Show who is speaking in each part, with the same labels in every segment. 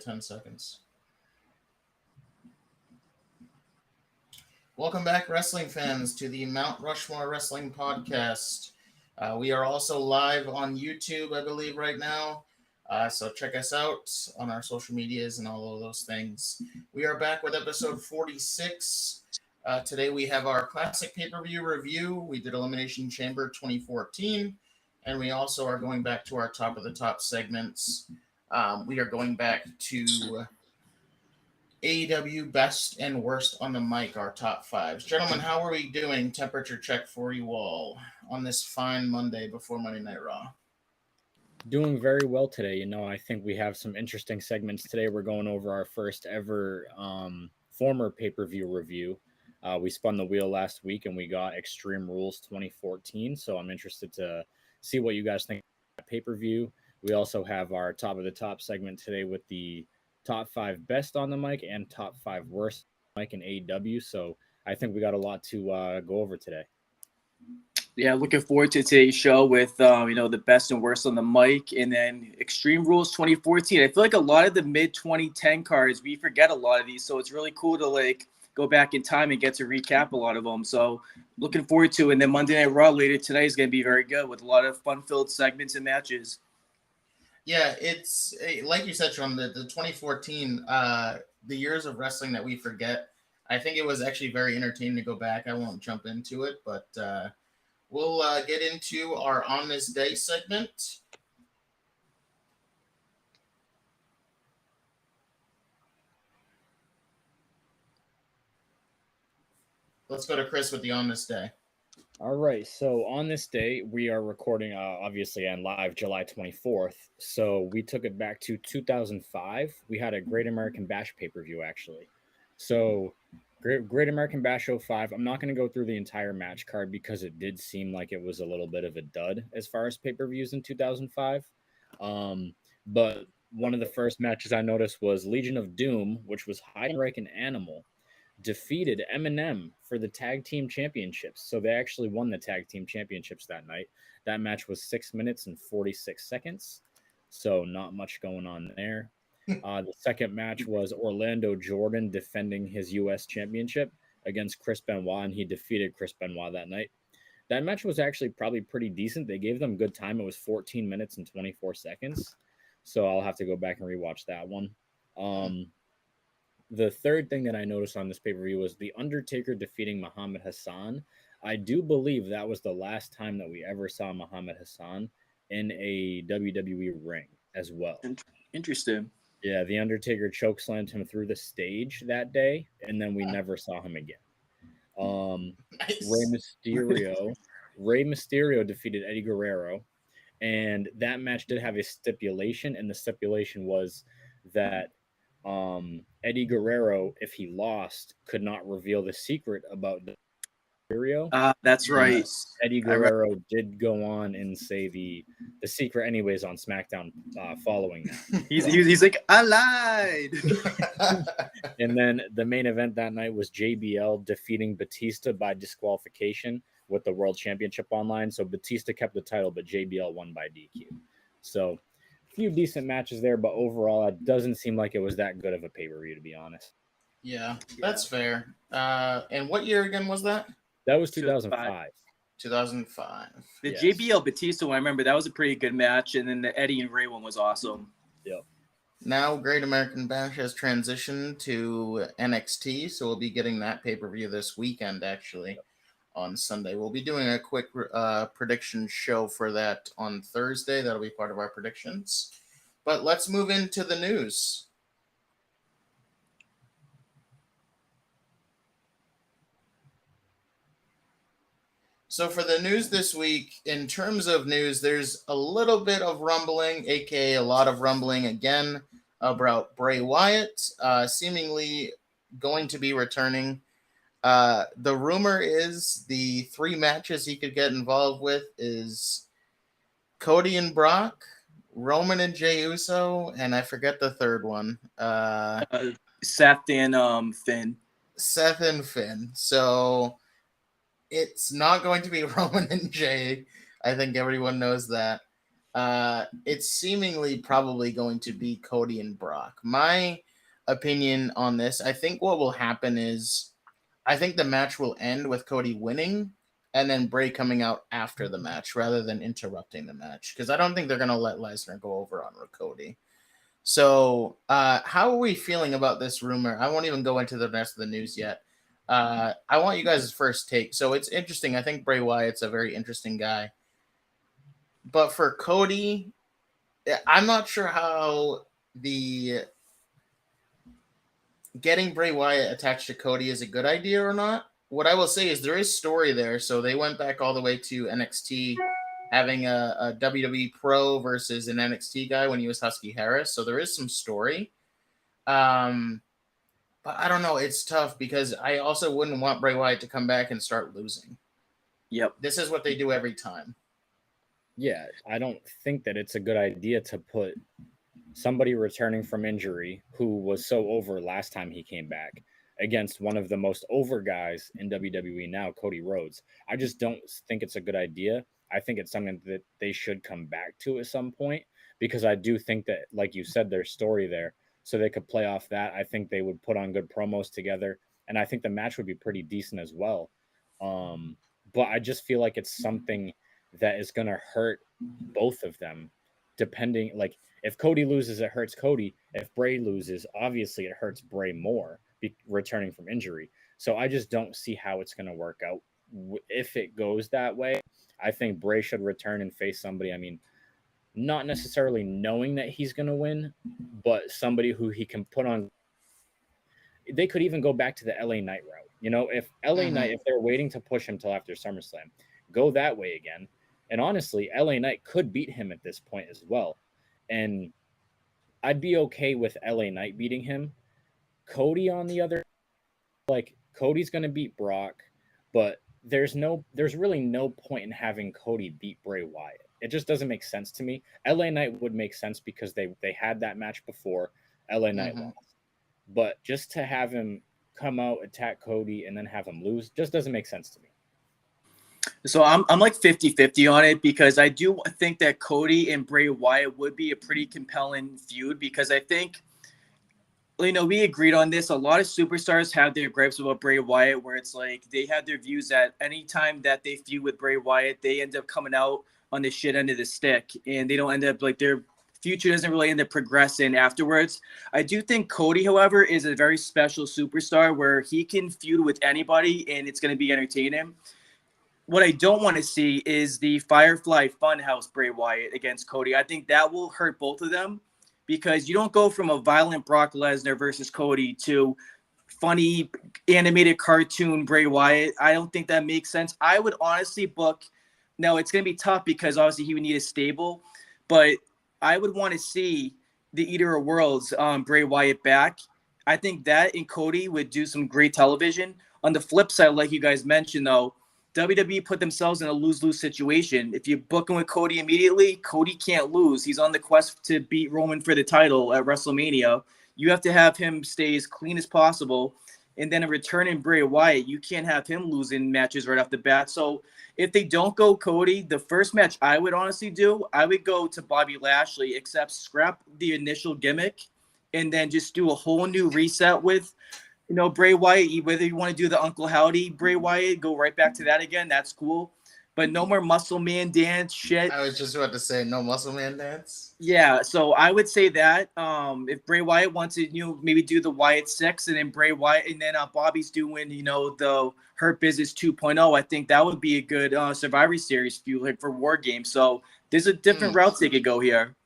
Speaker 1: 10 seconds. Welcome back, wrestling fans, to the Mount Rushmore Wrestling Podcast. We are also live on YouTube, I believe, right now. So check us out on our social medias and all of those things. We are back with episode 46. Today we have our classic pay-per-view review. We did Elimination Chamber 2014. And we also are going back to our top of the top segments. We are going back to AEW best and worst on the mic, our top fives. Gentlemen, how are we doing? Temperature check for you all on this fine Monday before Monday Night Raw.
Speaker 2: Doing very well today. I think we have some interesting segments today. We're going over our first ever former pay-per-view review. We spun the wheel last week and we got Extreme Rules 2014. So I'm interested to see what you guys think of pay-per-view. We also have our top of the top segment today with the top 5 best on the mic and top 5 worst on the mic in AEW. So I think we got a lot to go over today.
Speaker 3: Yeah, looking forward to today's show with the best and worst on the mic, and then Extreme Rules 2014. I feel like a lot of the mid 2010 cards, we forget a lot of these, so it's really cool to go back in time and get to recap a lot of them. So looking forward to it. And then Monday Night Raw later tonight is going to be very good with a lot of fun-filled segments and matches.
Speaker 1: Yeah, it's like you said, Sean, the 2014, the years of wrestling that we forget. I think it was actually very entertaining to go back. I won't jump into it, but we'll get into our On This Day segment. Let's go to Chris with the On This Day.
Speaker 2: All right, so on this day, we are recording, obviously, on live July 24th. So we took it back to 2005. We had a Great American Bash pay-per-view, actually. So Great American Bash 05, I'm not going to go through the entire match card because it did seem like it was a little bit of a dud as far as pay-per-views in 2005. But one of the first matches I noticed was Legion of Doom, which was Heidenreich and Animal, defeated Eminem for the tag team championships. So they actually won the tag team championships that night. That match was 6 minutes and 46 seconds. So not much going on there. The second match was Orlando Jordan defending his U.S. championship against Chris Benoit, and he defeated Chris Benoit that night. That match was actually probably pretty decent. They gave them good time. It was 14 minutes and 24 seconds. So I'll have to go back and rewatch that one. The third thing that I noticed on this pay-per-view was The Undertaker defeating Muhammad Hassan. I do believe that was the last time that we ever saw Muhammad Hassan in a WWE ring as well.
Speaker 3: Interesting.
Speaker 2: Yeah, The Undertaker chokeslammed him through the stage that day, and then we never saw him again.
Speaker 1: Nice.
Speaker 2: Rey Mysterio defeated Eddie Guerrero, and that match did have a stipulation, and the stipulation was that Eddie Guerrero, if he lost, could not reveal the secret about the Mysterio.
Speaker 3: That's right.
Speaker 2: Eddie Guerrero did go on and say the secret anyways on SmackDown following that.
Speaker 3: He's like, I lied.
Speaker 2: And then the main event that night was JBL defeating Batista by disqualification with the World Championship online. So Batista kept the title, but JBL won by DQ. So few decent matches there, but overall, it doesn't seem like it was that good of a pay-per-view, to be honest.
Speaker 1: Yeah, that's fair. And what year again was that?
Speaker 2: That was 2005.
Speaker 1: 2005.
Speaker 3: The JBL Batista one, I remember that was a pretty good match, and then the Eddie and Ray one was awesome.
Speaker 2: Yep.
Speaker 1: Now, Great American Bash has transitioned to NXT, so we'll be getting that pay-per-view this weekend, actually. Yep. On Sunday. We'll be doing a quick prediction show for that on Thursday. That'll be part of our predictions. But let's move into the news. So for the news this week, in terms of news, there's a little bit of rumbling, aka a lot of rumbling again, about Bray Wyatt seemingly going to be returning. The rumor is the 3 matches he could get involved with is Cody and Brock, Roman and Jey Uso, and I forget the third one.
Speaker 3: Seth and Finn.
Speaker 1: Seth and Finn. So it's not going to be Roman and Jey. I think everyone knows that. it's seemingly probably going to be Cody and Brock. My opinion on this, I think what will happen is I think the match will end with Cody winning and then Bray coming out after the match rather than interrupting the match because I don't think they're going to let Lesnar go over on Cody. So, how are we feeling about this rumor? I won't even go into the rest of the news yet. I want you guys' first take. So, it's interesting. I think Bray Wyatt's a very interesting guy. But for Cody, I'm not sure how the getting Bray Wyatt attached to Cody is a good idea or not. What I will say is there is story there. So they went back all the way to NXT having a WWE Pro versus an NXT guy when he was Husky Harris. So there is some story. But I don't know. It's tough because I also wouldn't want Bray Wyatt to come back and start losing.
Speaker 3: Yep.
Speaker 1: This is what they do every time.
Speaker 2: Yeah, I don't think that it's a good idea to put somebody returning from injury who was so over last time he came back against one of the most over guys in WWE now, Cody Rhodes. I just don't think it's a good idea. I think it's something that they should come back to at some point because I do think that, like you said, there's story there. So they could play off that. I think they would put on good promos together. And I think the match would be pretty decent as well. But I just feel like it's something that is going to hurt both of them, depending, like, if Cody loses, it hurts Cody. If Bray loses, obviously it hurts Bray more returning from injury. So I just don't see how it's going to work out. If it goes that way, I think Bray should return and face somebody. I mean, not necessarily knowing that he's going to win, but somebody who he can put on. They could even go back to the LA Knight route. You know, if LA Knight, if they're waiting to push him till after SummerSlam, go that way again. And honestly, LA Knight could beat him at this point as well. And I'd be okay with LA Knight beating him. Cody, on the other, like, Cody's going to beat Brock, but there's really no point in having Cody beat Bray Wyatt. It just doesn't make sense to me. LA Knight would make sense because they had that match before. LA Knight lost. But just to have him come out, attack Cody, and then have him lose just doesn't make sense to me.
Speaker 3: So I'm like 50-50 on it because I do think that Cody and Bray Wyatt would be a pretty compelling feud because I think, you know, we agreed on this. A lot of superstars have their gripes about Bray Wyatt where it's like they have their views that any time that they feud with Bray Wyatt, they end up coming out on the shit end of the stick and they don't end up, like, their future doesn't really end up progressing afterwards. I do think Cody, however, is a very special superstar where he can feud with anybody and it's going to be entertaining. What I don't want to see is the Firefly Funhouse Bray Wyatt against Cody. I think that will hurt both of them because you don't go from a violent Brock Lesnar versus Cody to funny animated cartoon Bray Wyatt. I don't think that makes sense. I would honestly book. Now, it's going to be tough because obviously he would need a stable, but I would want to see the Eater of Worlds Bray Wyatt back. I think that and Cody would do some great television. On the flip side, like you guys mentioned, though, WWE put themselves in a lose-lose situation. If you book him with Cody immediately, Cody can't lose. He's on the quest to beat Roman for the title at WrestleMania. You have to have him stay as clean as possible. And then a return in Bray Wyatt, you can't have him losing matches right off the bat. So if they don't go Cody, the first match I would honestly do, I would go to Bobby Lashley, except scrap the initial gimmick and then just do a whole new reset with, you know, Bray Wyatt. Whether you want to do the Uncle Howdy Bray Wyatt, go right back to that again. That's cool. But no more Muscle Man dance shit.
Speaker 1: I was just about to say no Muscle Man dance.
Speaker 3: Yeah, so I would say that if Bray Wyatt wants to, you know, maybe do the Wyatt 6 and then Bray Wyatt and then Bobby's doing, you know, the Hurt Business 2.0, I think that would be a good Survivor Series feud, like, for War Games. So there's a different route they could go here.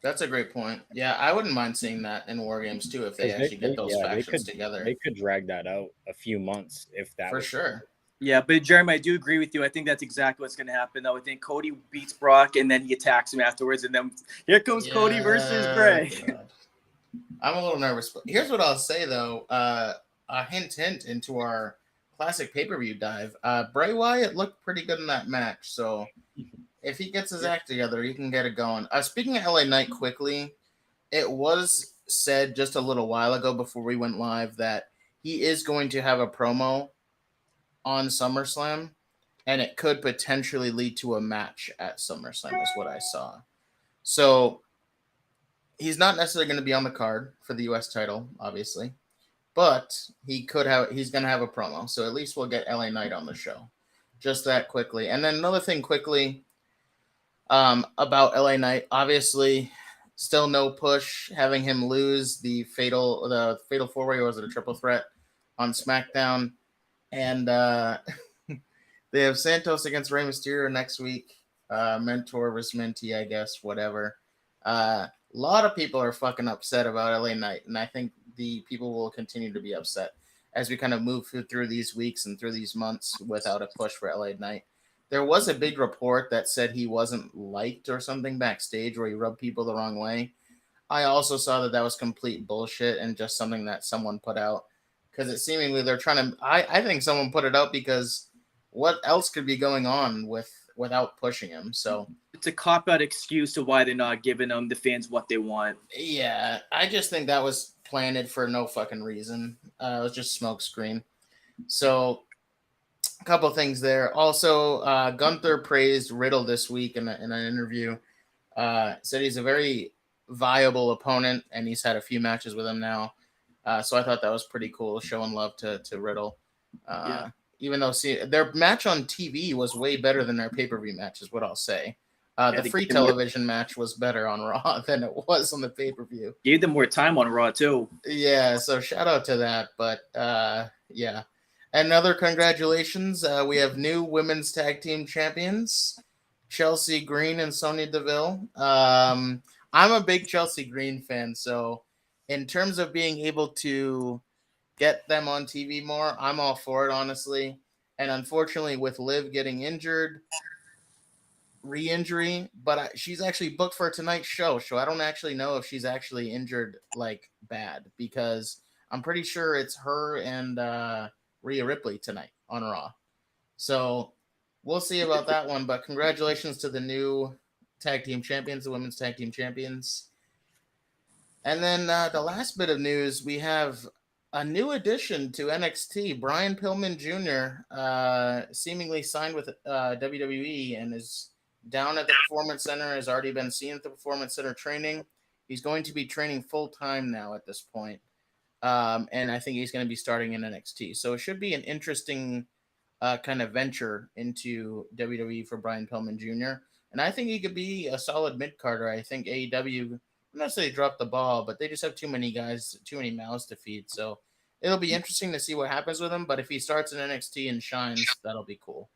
Speaker 1: That's a great point. Yeah, I wouldn't mind seeing that in War Games too if they actually get those factions together.
Speaker 2: They could drag that out a few months if that
Speaker 1: for sure.
Speaker 3: Yeah, but Jeremy, I do agree with you. I think that's exactly what's going to happen, though. I think Cody beats Brock, and then he attacks him afterwards, and then here comes Cody versus Bray.
Speaker 1: God. I'm a little nervous, but here's what I'll say, though. A hint into our classic pay-per-view dive. Bray Wyatt looked pretty good in that match, so if he gets his act together, he can get it going. Speaking of LA Knight quickly, it was said just a little while ago before we went live that he is going to have a promo on SummerSlam, and it could potentially lead to a match at SummerSlam is what I saw. So he's not necessarily going to be on the card for the U.S. title, obviously, but he could have. He's going to have a promo, so at least we'll get LA Knight on the show. Just that quickly, and then another thing quickly about LA Knight. Obviously, still no push having him lose the fatal 4-way, or was it a triple threat on SmackDown, and they have Santos against Rey Mysterio next week. Mentor versus mentee, I guess, whatever. A lot of people are fucking upset about LA Knight, and I think the people will continue to be upset as we kind of move through these weeks and through these months without a push for LA Knight. There was a big report that said he wasn't liked or something backstage, where he rubbed people the wrong way. I also saw that was complete bullshit and just something that someone put out, because it seemingly they're trying to. I think someone put it out because what else could be going on without pushing him? So
Speaker 3: It's a cop-out excuse to why they're not giving the fans what they want.
Speaker 1: yeah, I just think that was planted for no fucking reason. It was just smoke screen. So a couple things there. Also, Gunther praised Riddle this week in an interview. Said he's a very viable opponent, and he's had a few matches with him now. So I thought that was pretty cool, showing love to Riddle.
Speaker 3: Yeah.
Speaker 1: Even though their match on TV was way better than their pay-per-view match, is what I'll say. The free television match was better on Raw than it was on the pay-per-view.
Speaker 3: Gave them more time on Raw too.
Speaker 1: Yeah, so shout out to that. But yeah. Another congratulations. We have new women's tag team champions, Chelsea Green and Sonya Deville. I'm a big Chelsea Green fan, so in terms of being able to get them on TV more, I'm all for it, honestly. And unfortunately, with Liv getting injured, re-injury, but she's actually booked for tonight's show, so I don't actually know if she's actually injured like bad, because I'm pretty sure it's her and Rhea Ripley tonight on Raw. So we'll see about that one, but congratulations to the new tag team champions, the women's tag team champions. And then the last bit of news, we have a new addition to NXT. Brian Pillman Jr. Seemingly signed with WWE and is down at the Performance Center, has already been seen at the Performance Center training. He's going to be training full-time now at this point. And I think he's going to be starting in NXT. So it should be an interesting kind of venture into WWE for Brian Pillman Jr. And I think he could be a solid mid-carder. I think AEW, I'm not saying they dropped the ball, but they just have too many guys, too many mouths to feed. So it'll be interesting to see what happens with him. But if he starts in NXT and shines, that'll be cool.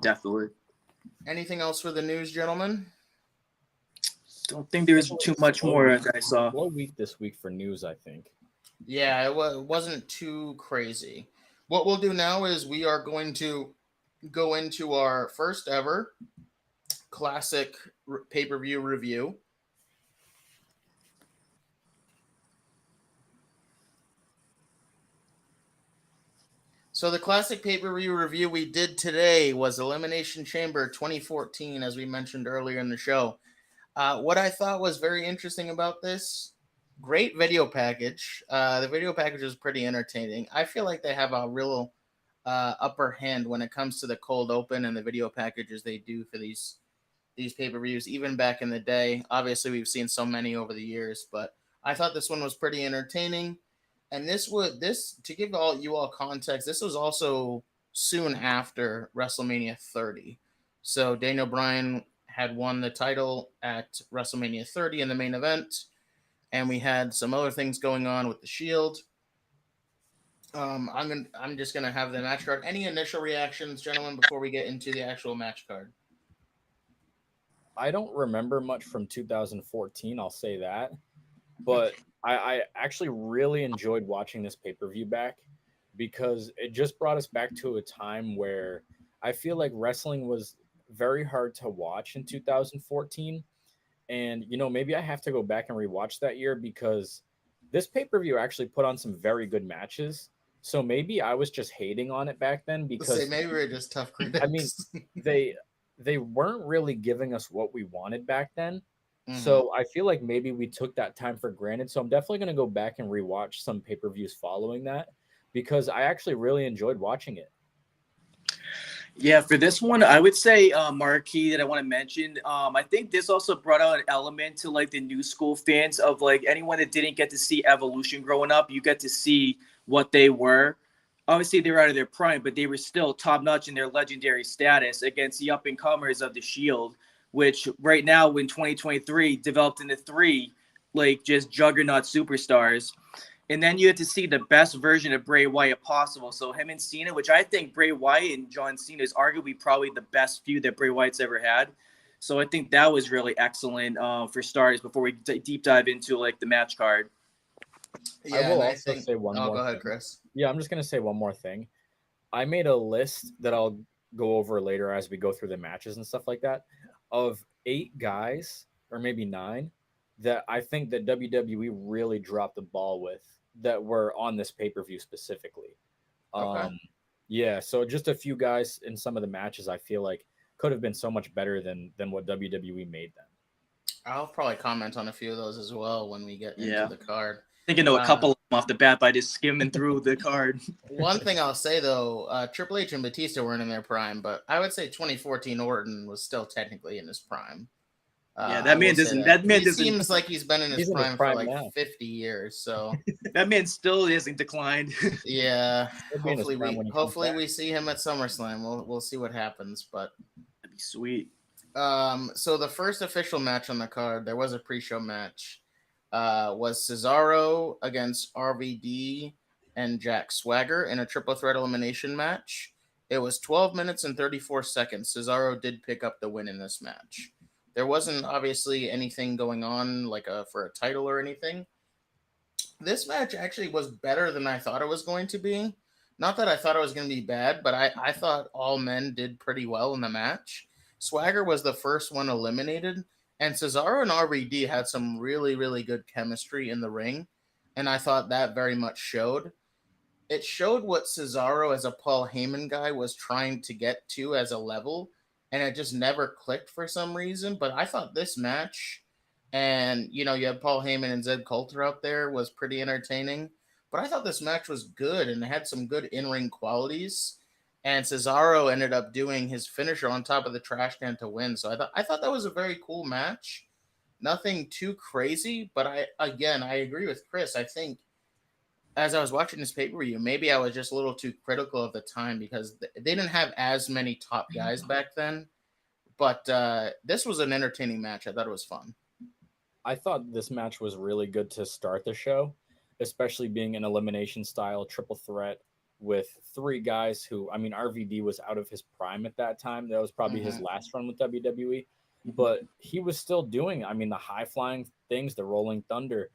Speaker 3: Definitely.
Speaker 1: Anything else for the news, gentlemen?
Speaker 3: Don't think there's too much more that I saw.
Speaker 2: What week this week for news, I think.
Speaker 1: Yeah, it wasn't too crazy. What we'll do now is we are going to go into our first ever classic pay-per-view review. So the classic pay-per-view review we did today was Elimination Chamber 2014, as we mentioned earlier in the show. What I thought was very interesting about this, great video package. The video package is pretty entertaining. I feel like they have a real upper hand when it comes to the cold open and the video packages they do for these pay-per-views, even back in the day. Obviously, we've seen so many over the years, but I thought this one was pretty entertaining. And this to give you all context, this was also soon after WrestleMania 30. So Daniel Bryan had won the title at WrestleMania 30 in the main event, and we had some other things going on with the Shield. I'm just gonna have the match card. Any initial reactions, gentlemen, before we get into the actual match card?
Speaker 2: I don't remember much from 2014. I'll say that, but I actually really enjoyed watching this pay-per-view back, because it just brought us back to a time where I feel like wrestling was very hard to watch in 2014. And, maybe I have to go back and rewatch that year, because this pay-per-view actually put on some very good matches. So maybe I was just hating on it back then, because
Speaker 1: maybe we were just tough critics.
Speaker 2: I mean, they weren't really giving us what we wanted back then. So I feel like maybe we took that time for granted. So I'm definitely going to go back and rewatch some pay-per-views following that, because I actually really enjoyed watching it.
Speaker 3: Yeah, for this one, I would say marquee that I want to mention. I think this also brought out an element to like the new school fans of like anyone that didn't get to see Evolution growing up. You get to see what they were. Obviously, they were out of their prime, but they were still top notch in their legendary status against the up and comers of the Shield, which right now in 2023 developed into three like just juggernaut superstars. And then you had to see the best version of Bray Wyatt possible. So him and Cena, which I think Bray Wyatt and John Cena is arguably probably the best feud that Bray Wyatt's ever had. So I think that was really excellent for starters before we deep dive into like the match card.
Speaker 1: Yeah,
Speaker 2: I will
Speaker 1: and I
Speaker 2: also
Speaker 1: think.
Speaker 2: say one
Speaker 1: Oh,
Speaker 2: more
Speaker 1: go ahead,
Speaker 2: thing.
Speaker 1: Chris.
Speaker 2: Yeah, I'm just gonna say one more thing. I made a list that I'll go over later as we go through the matches and stuff like that of 8 guys or maybe 9 that I think that WWE really dropped the ball with that were on this pay-per-view specifically.
Speaker 1: Okay.
Speaker 2: Yeah, so just a few guys in some of the matches I feel like could have been so much better than what WWE made them.
Speaker 1: I'll probably comment on a few of those as well when we get into
Speaker 3: Yeah.
Speaker 1: the card.
Speaker 3: I think I know a
Speaker 1: Uh,
Speaker 3: couple of them off the bat by just skimming through the card.
Speaker 1: One thing I'll say though, Triple H and Batista weren't in their prime, but I would say 2014 Orton was still technically in his prime.
Speaker 3: Yeah,
Speaker 1: I will say that.
Speaker 3: that man
Speaker 1: He
Speaker 3: doesn't
Speaker 1: seems like he's been in his
Speaker 2: He's in his
Speaker 1: prime for
Speaker 2: prime
Speaker 1: like
Speaker 2: now.
Speaker 1: 50 years. So
Speaker 3: that man still hasn't declined.
Speaker 1: yeah,
Speaker 2: He'll be in his prime when he comes back.
Speaker 1: we see him at SummerSlam. We'll see what happens. But
Speaker 3: That'd be sweet.
Speaker 1: so the first official match on the card, there was a pre-show match. Was Cesaro against RVD and Jack Swagger in a triple threat elimination match. It was 12 minutes and 34 seconds. Cesaro did pick up the win in this match. There wasn't obviously anything going on like for a title or anything. This match actually was better than I thought it was going to be. Not that I thought it was going to be bad, but I thought all men did pretty well in the match. Swagger was the first one eliminated, and Cesaro and RVD had some really, really good chemistry in the ring, and I thought that very much showed. It showed what Cesaro as a Paul Heyman guy was trying to get to as a level, and it just never clicked for some reason. But I thought this match, and you have Paul Heyman and Zed Coulter out there, was pretty entertaining. But I thought this match was good and had some good in-ring qualities. And Cesaro ended up doing his finisher on top of the trash can to win. So I thought that was a very cool match. Nothing too crazy, but I agree with Chris. I think as I was watching this pay-per-view, maybe I was just a little too critical of the time because they didn't have as many top guys back then. But this was an entertaining match. I thought it was fun.
Speaker 2: I thought this match was really good to start the show, especially being an elimination style triple threat with 3 guys who, I mean, RVD was out of his prime at that time. That was probably his last run with WWE, but he was still doing, I mean, the high flying things, the rolling thunder,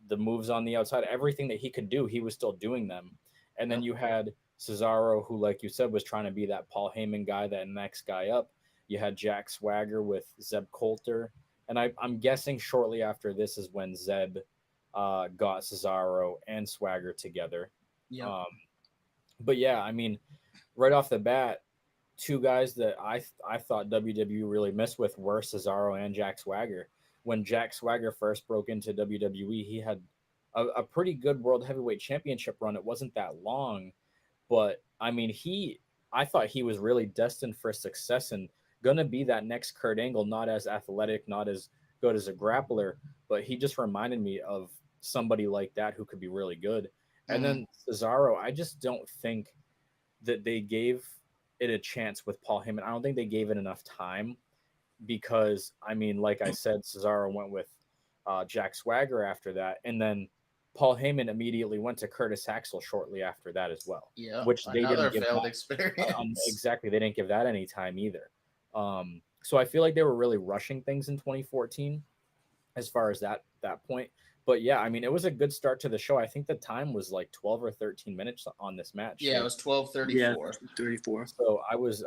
Speaker 2: the moves on the outside, everything that he could do, he was still doing them. And then you had Cesaro, who, like you said, was trying to be that Paul Heyman guy, that next guy up. You had Jack Swagger with Zeb Coulter. And I'm guessing shortly after this is when Zeb got Cesaro and Swagger together.
Speaker 1: Yeah.
Speaker 2: But yeah, I mean, right off the bat, 2 guys that I thought WWE really missed with were Cesaro and Jack Swagger. When Jack Swagger first broke into WWE, he had a pretty good World Heavyweight Championship run. It wasn't that long, but I mean, I thought he was really destined for success and going to be that next Kurt Angle, not as athletic, not as good as a grappler, but he just reminded me of somebody like that who could be really good. And then Cesaro, I just don't think that they gave it a chance with Paul Heyman. I don't think they gave it enough time because, I mean, like I said, Cesaro went with Jack Swagger after that. And then Paul Heyman immediately went to Curtis Axel shortly after that as well.
Speaker 1: Yeah,
Speaker 2: which they
Speaker 1: another
Speaker 2: didn't give
Speaker 1: failed
Speaker 2: that,
Speaker 1: experience.
Speaker 2: exactly. They didn't give that any time either. So I feel like they were really rushing things in 2014 as far as that point. But yeah, I mean, it was a good start to the show. I think the time was like 12 or 13 minutes on this match.
Speaker 1: Yeah, it was 12:34.
Speaker 3: Yeah, 34.
Speaker 2: So I was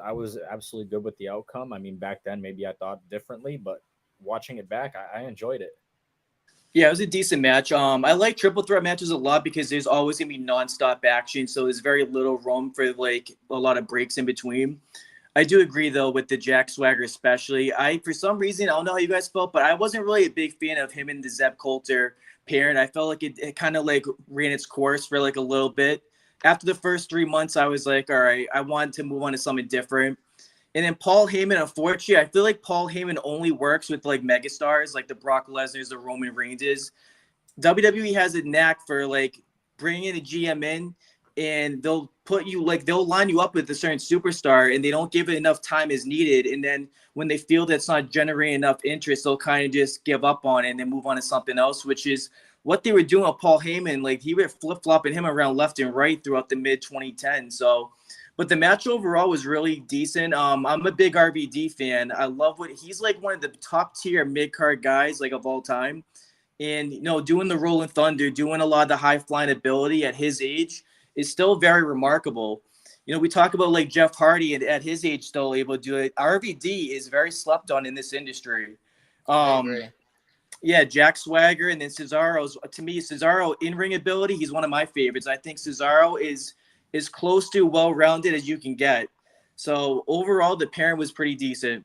Speaker 2: absolutely good with the outcome. I mean, back then maybe I thought differently, but watching it back, I enjoyed it.
Speaker 3: Yeah, it was a decent match. I like triple threat matches a lot because there's always gonna be nonstop action, so there's very little room for like a lot of breaks in between. I do agree though with the Jack Swagger especially. For some reason, I don't know how you guys felt, but I wasn't really a big fan of him and the Zeb Coulter pairing. I felt like it kind of like ran its course for like a little bit after the first 3 months, I was like, all right, I wanted to move on to something different. And then Paul Heyman, unfortunately, I feel like Paul Heyman only works with like megastars, like the Brock Lesnar's, the Roman Reigns. WWE has a knack for like bringing a GM in, and they'll line you up with a certain superstar, and they don't give it enough time as needed. And then when they feel that's not generating enough interest, they'll kind of just give up on it and then move on to something else, which is what they were doing with Paul Heyman. Like, he were flip-flopping him around left and right throughout the mid-2010s. So, but the match overall was really decent. I'm a big RVD fan. I love what he's like, one of the top tier mid-card guys like of all time. And, doing the Rolling Thunder, doing a lot of the high flying ability at his age is still very remarkable. We talk about like Jeff Hardy, and at his age still able to do it. RVD is very slept on in this industry.
Speaker 1: I agree.
Speaker 3: Yeah, Jack Swagger, and then Cesaro's, to me, Cesaro in-ring ability, he's one of my favorites. I think Cesaro is as close to well-rounded as you can get. So overall, the pairing was pretty decent.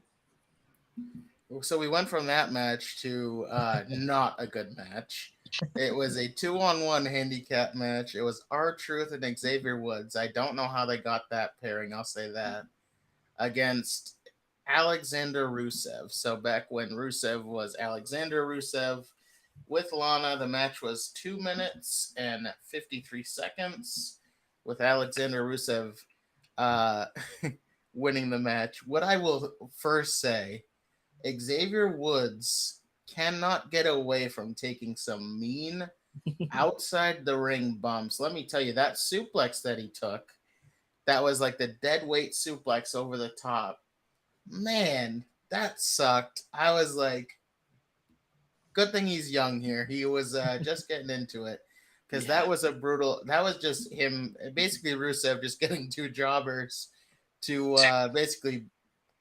Speaker 1: So we went from that match to not a good match. It was a 2-on-1 handicap match. It was R-Truth and Xavier Woods. I don't know how they got that pairing, I'll say that, against Alexander Rusev. So back when Rusev was Alexander Rusev with Lana, the match was 2 minutes and 53 seconds with Alexander Rusev winning the match. What I will first say, Xavier Woods cannot get away from taking some mean outside the ring bumps. Let me tell you, that suplex that he took, that was like the dead weight suplex over the top. Man, that sucked. I was like, good thing he's young here. He was just getting into it, because that was just him, basically Rusev just getting two jobbers to basically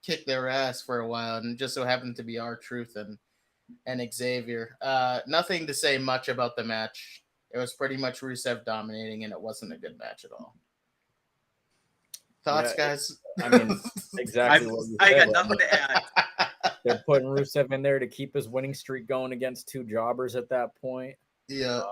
Speaker 1: kick their ass for a while, and just so happened to be R-Truth and Xavier. Nothing to say much about the match. It was pretty much Rusev dominating, and it wasn't a good match at all. Thoughts, guys?
Speaker 2: I mean, exactly what you said.
Speaker 3: I got nothing to add.
Speaker 2: They're putting Rusev in there to keep his winning streak going against two jobbers at that point.
Speaker 1: Yeah.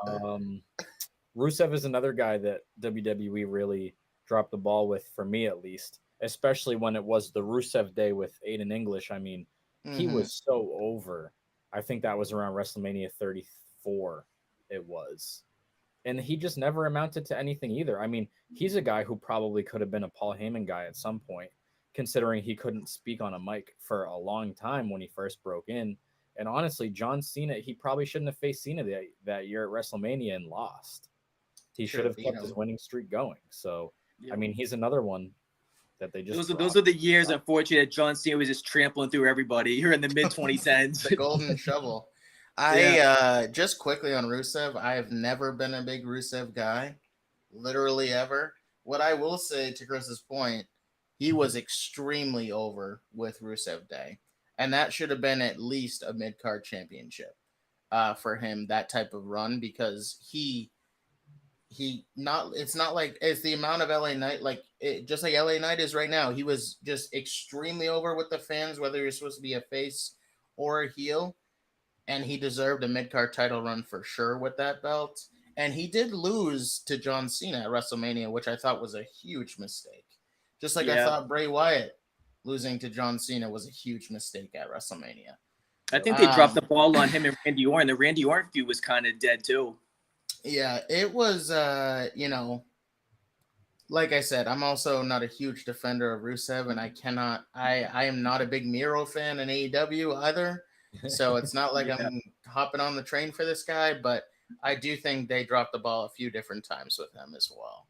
Speaker 2: Rusev is another guy that WWE really dropped the ball with, for me at least, especially when it was the Rusev day with Aiden English. I mean, he was so over. I think that was around WrestleMania 34 it was. And he just never amounted to anything either. I mean, he's a guy who probably could have been a Paul Heyman guy at some point, considering he couldn't speak on a mic for a long time when he first broke in. And honestly, John Cena, he probably shouldn't have faced Cena that year at WrestleMania and lost. He should have kept his winning streak going. So, yeah. I mean, he's another one that they just
Speaker 3: those are the years, unfortunately, that John Cena was just trampling through everybody here in the mid-2010s.
Speaker 1: The golden shovel. I just quickly on Rusev, I have never been a big Rusev guy, literally ever. What I will say, to Chris's point, he was extremely over with Rusev Day, and that should have been at least a mid-card championship for him, that type of run, because it's not like it's the amount of LA Knight, just like LA Knight is right now. He was just extremely over with the fans, whether you're supposed to be a face or a heel. And he deserved a mid-card title run for sure with that belt. And he did lose to John Cena at WrestleMania, which I thought was a huge mistake. Just like I thought Bray Wyatt losing to John Cena was a huge mistake at WrestleMania.
Speaker 3: I think they dropped the ball on him and Randy Orton. The Randy Orton feud was kind of dead too.
Speaker 1: Yeah, it was, like I said, I'm also not a huge defender of Rusev, and I am not a big Miro fan in AEW either. So it's not like I'm hopping on the train for this guy, but I do think they dropped the ball a few different times with him as well.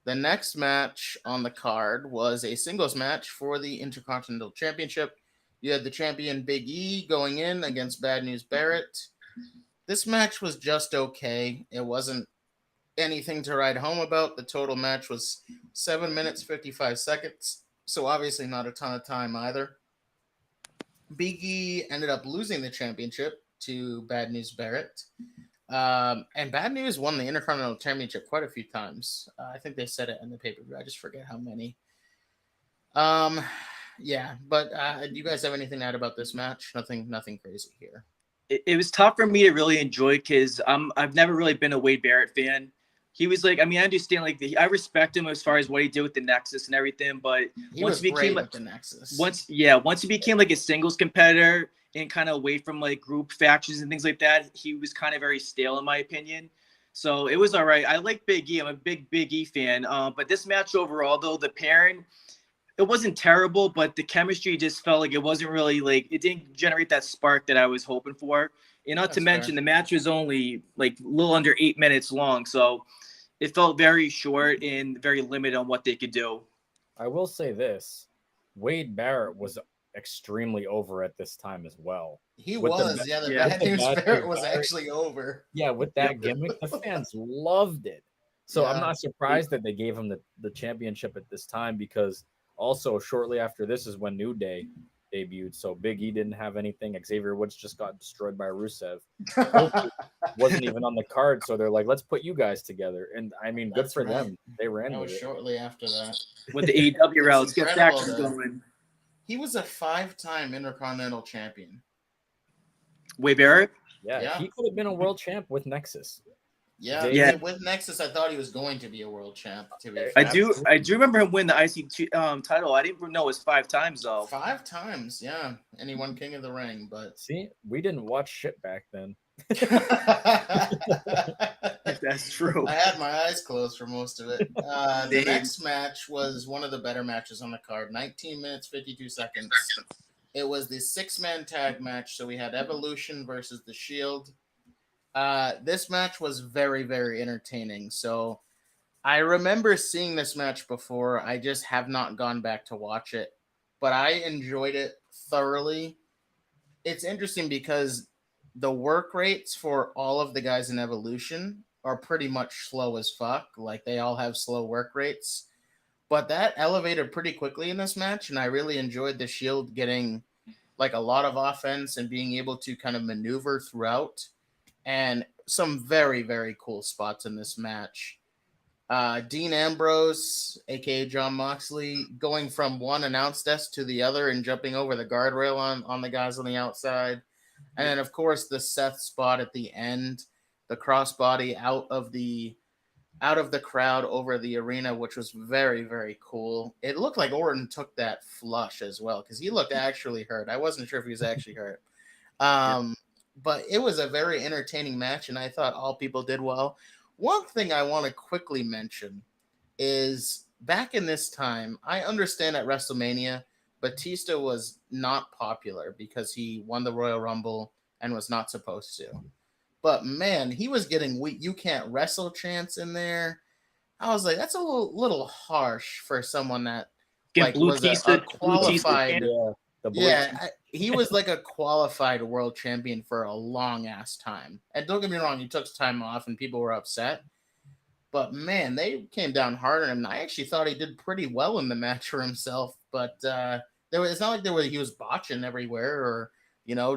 Speaker 1: The next match on the card was a singles match for the Intercontinental Championship. You had the champion Big E going in against Bad News Barrett. This match was just okay. It wasn't anything to write home about. The total match was 7 minutes, 55 seconds. So obviously not a ton of time either. Big E ended up losing the championship to Bad News Barrett. And Bad News won the Intercontinental Championship quite a few times. I think they said it in the pay-per-view. I just forget how many. Yeah, but do you guys have anything to add about this match? Nothing crazy here.
Speaker 3: It was tough for me to really enjoy because I've never really been a Wade Barrett fan. he was like, I mean, I understand, like, I respect him as far as what he did with the Nexus and everything, but
Speaker 1: he was great with the Nexus.
Speaker 3: Once he became like a singles competitor and kind of away from like group factions and things like that, he was kind of very stale in my opinion. So it was all right. I like Big E. I'm a big E fan. But this match overall, though, the pairing, it wasn't terrible, but the chemistry just felt like it wasn't really like, it didn't generate that spark that I was hoping for. And not to mention, the match was only like a little under 8 minutes long, so it felt very short and very limited on what they could do.
Speaker 2: I will say this: Wade Barrett was extremely over at this time as well.
Speaker 1: He was, the Bad News Barrett was actually over.
Speaker 2: Yeah, with that gimmick, the fans loved it. So I'm not surprised that they gave him the championship at this time, because also shortly after this is when New Day debuted. So Big E didn't have anything. Xavier Woods just got destroyed by Rusev. Wasn't even on the card, so they're like, let's put you guys together. And I mean, good for them. They ran with it.
Speaker 1: Shortly after that.
Speaker 3: With the AEW route, let's get that going.
Speaker 1: He was a 5-time Intercontinental Champion.
Speaker 3: Wade Barrett?
Speaker 2: Yeah, he could have been a world champ with Nexus.
Speaker 1: Yeah. With Nexus, I thought he was going to be a world champ.
Speaker 3: I do remember him win the IC title. I didn't know it was 5 times though.
Speaker 1: 5 times, yeah. And he won King of the Ring. But
Speaker 2: see, we didn't watch shit back then.
Speaker 3: That's true.
Speaker 1: I had my eyes closed for most of it. The next match was one of the better matches on the card. 19 minutes, 52 seconds. It was the 6-man tag match. So we had Evolution versus The Shield. This match was very, very entertaining. So I remember seeing this match before. I just have not gone back to watch it. But I enjoyed it thoroughly. It's interesting because the work rates for all of the guys in Evolution are pretty much slow as fuck. Like, they all have slow work rates. But that elevated pretty quickly in this match, and I really enjoyed the Shield getting, like, a lot of offense and being able to kind of maneuver throughout. And some very, very cool spots in this match. Dean Ambrose, a.k.a. John Moxley, going from one announce desk to the other and jumping over the guardrail on the guys on the outside. And then, of course, the Seth spot at the end, the crossbody out of the crowd over the arena, which was very, very cool. It looked like Orton took that flush as well, because he looked actually hurt. I wasn't sure if he was actually hurt. But it was a very entertaining match, and I thought all people did well. One thing I want to quickly mention is back in this time, I understand at WrestleMania, Batista was not popular because he won the Royal Rumble and was not supposed to. But man, he was getting weak. You can't wrestle chants in there. I was like, that's a little harsh for someone that was a qualified. He was like a qualified world champion for a long ass time. And don't get me wrong, he took time off and people were upset. But man, they came down hard on him. And I actually thought he did pretty well in the match for himself. But it's not like he was botching everywhere or,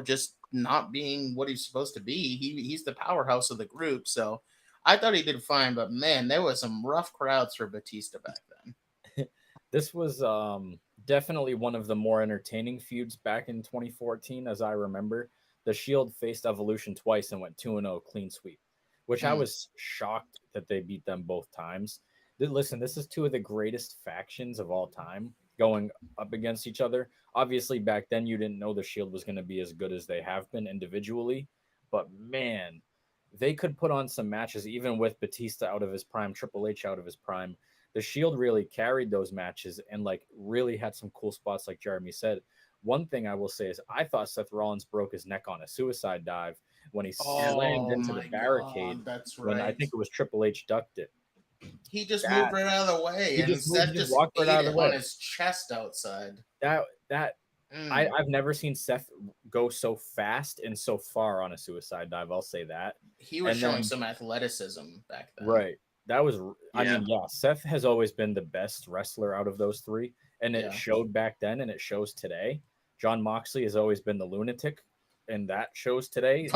Speaker 1: just not being what he's supposed to be. He's the powerhouse of the group. So I thought he did fine. But man, there was some rough crowds for Batista back then.
Speaker 2: This was definitely one of the more entertaining feuds back in 2014, as I remember. The Shield faced Evolution twice and went 2-0 clean sweep, which I was shocked that they beat them both times. Listen, this is two of the greatest factions of all time going up against each other. Obviously, back then, you didn't know the Shield was going to be as good as they have been individually. But man, they could put on some matches, even with Batista out of his prime, Triple H out of his prime. The Shield really carried those matches and really had some cool spots, like Jeremy said. One thing I will say is I thought Seth Rollins broke his neck on a suicide dive when he slammed into the barricade.
Speaker 1: That's right.
Speaker 2: When I think it was Triple H ducked it.
Speaker 1: He just moved right out of the way, and Seth just walked right out of the way on his chest outside.
Speaker 2: I've never seen Seth go so fast and so far on a suicide dive. I'll say that.
Speaker 1: He was showing some athleticism back then.
Speaker 2: Right. That was, Seth has always been the best wrestler out of those three, and it showed back then, and it shows today. John Moxley has always been the lunatic, and that shows today.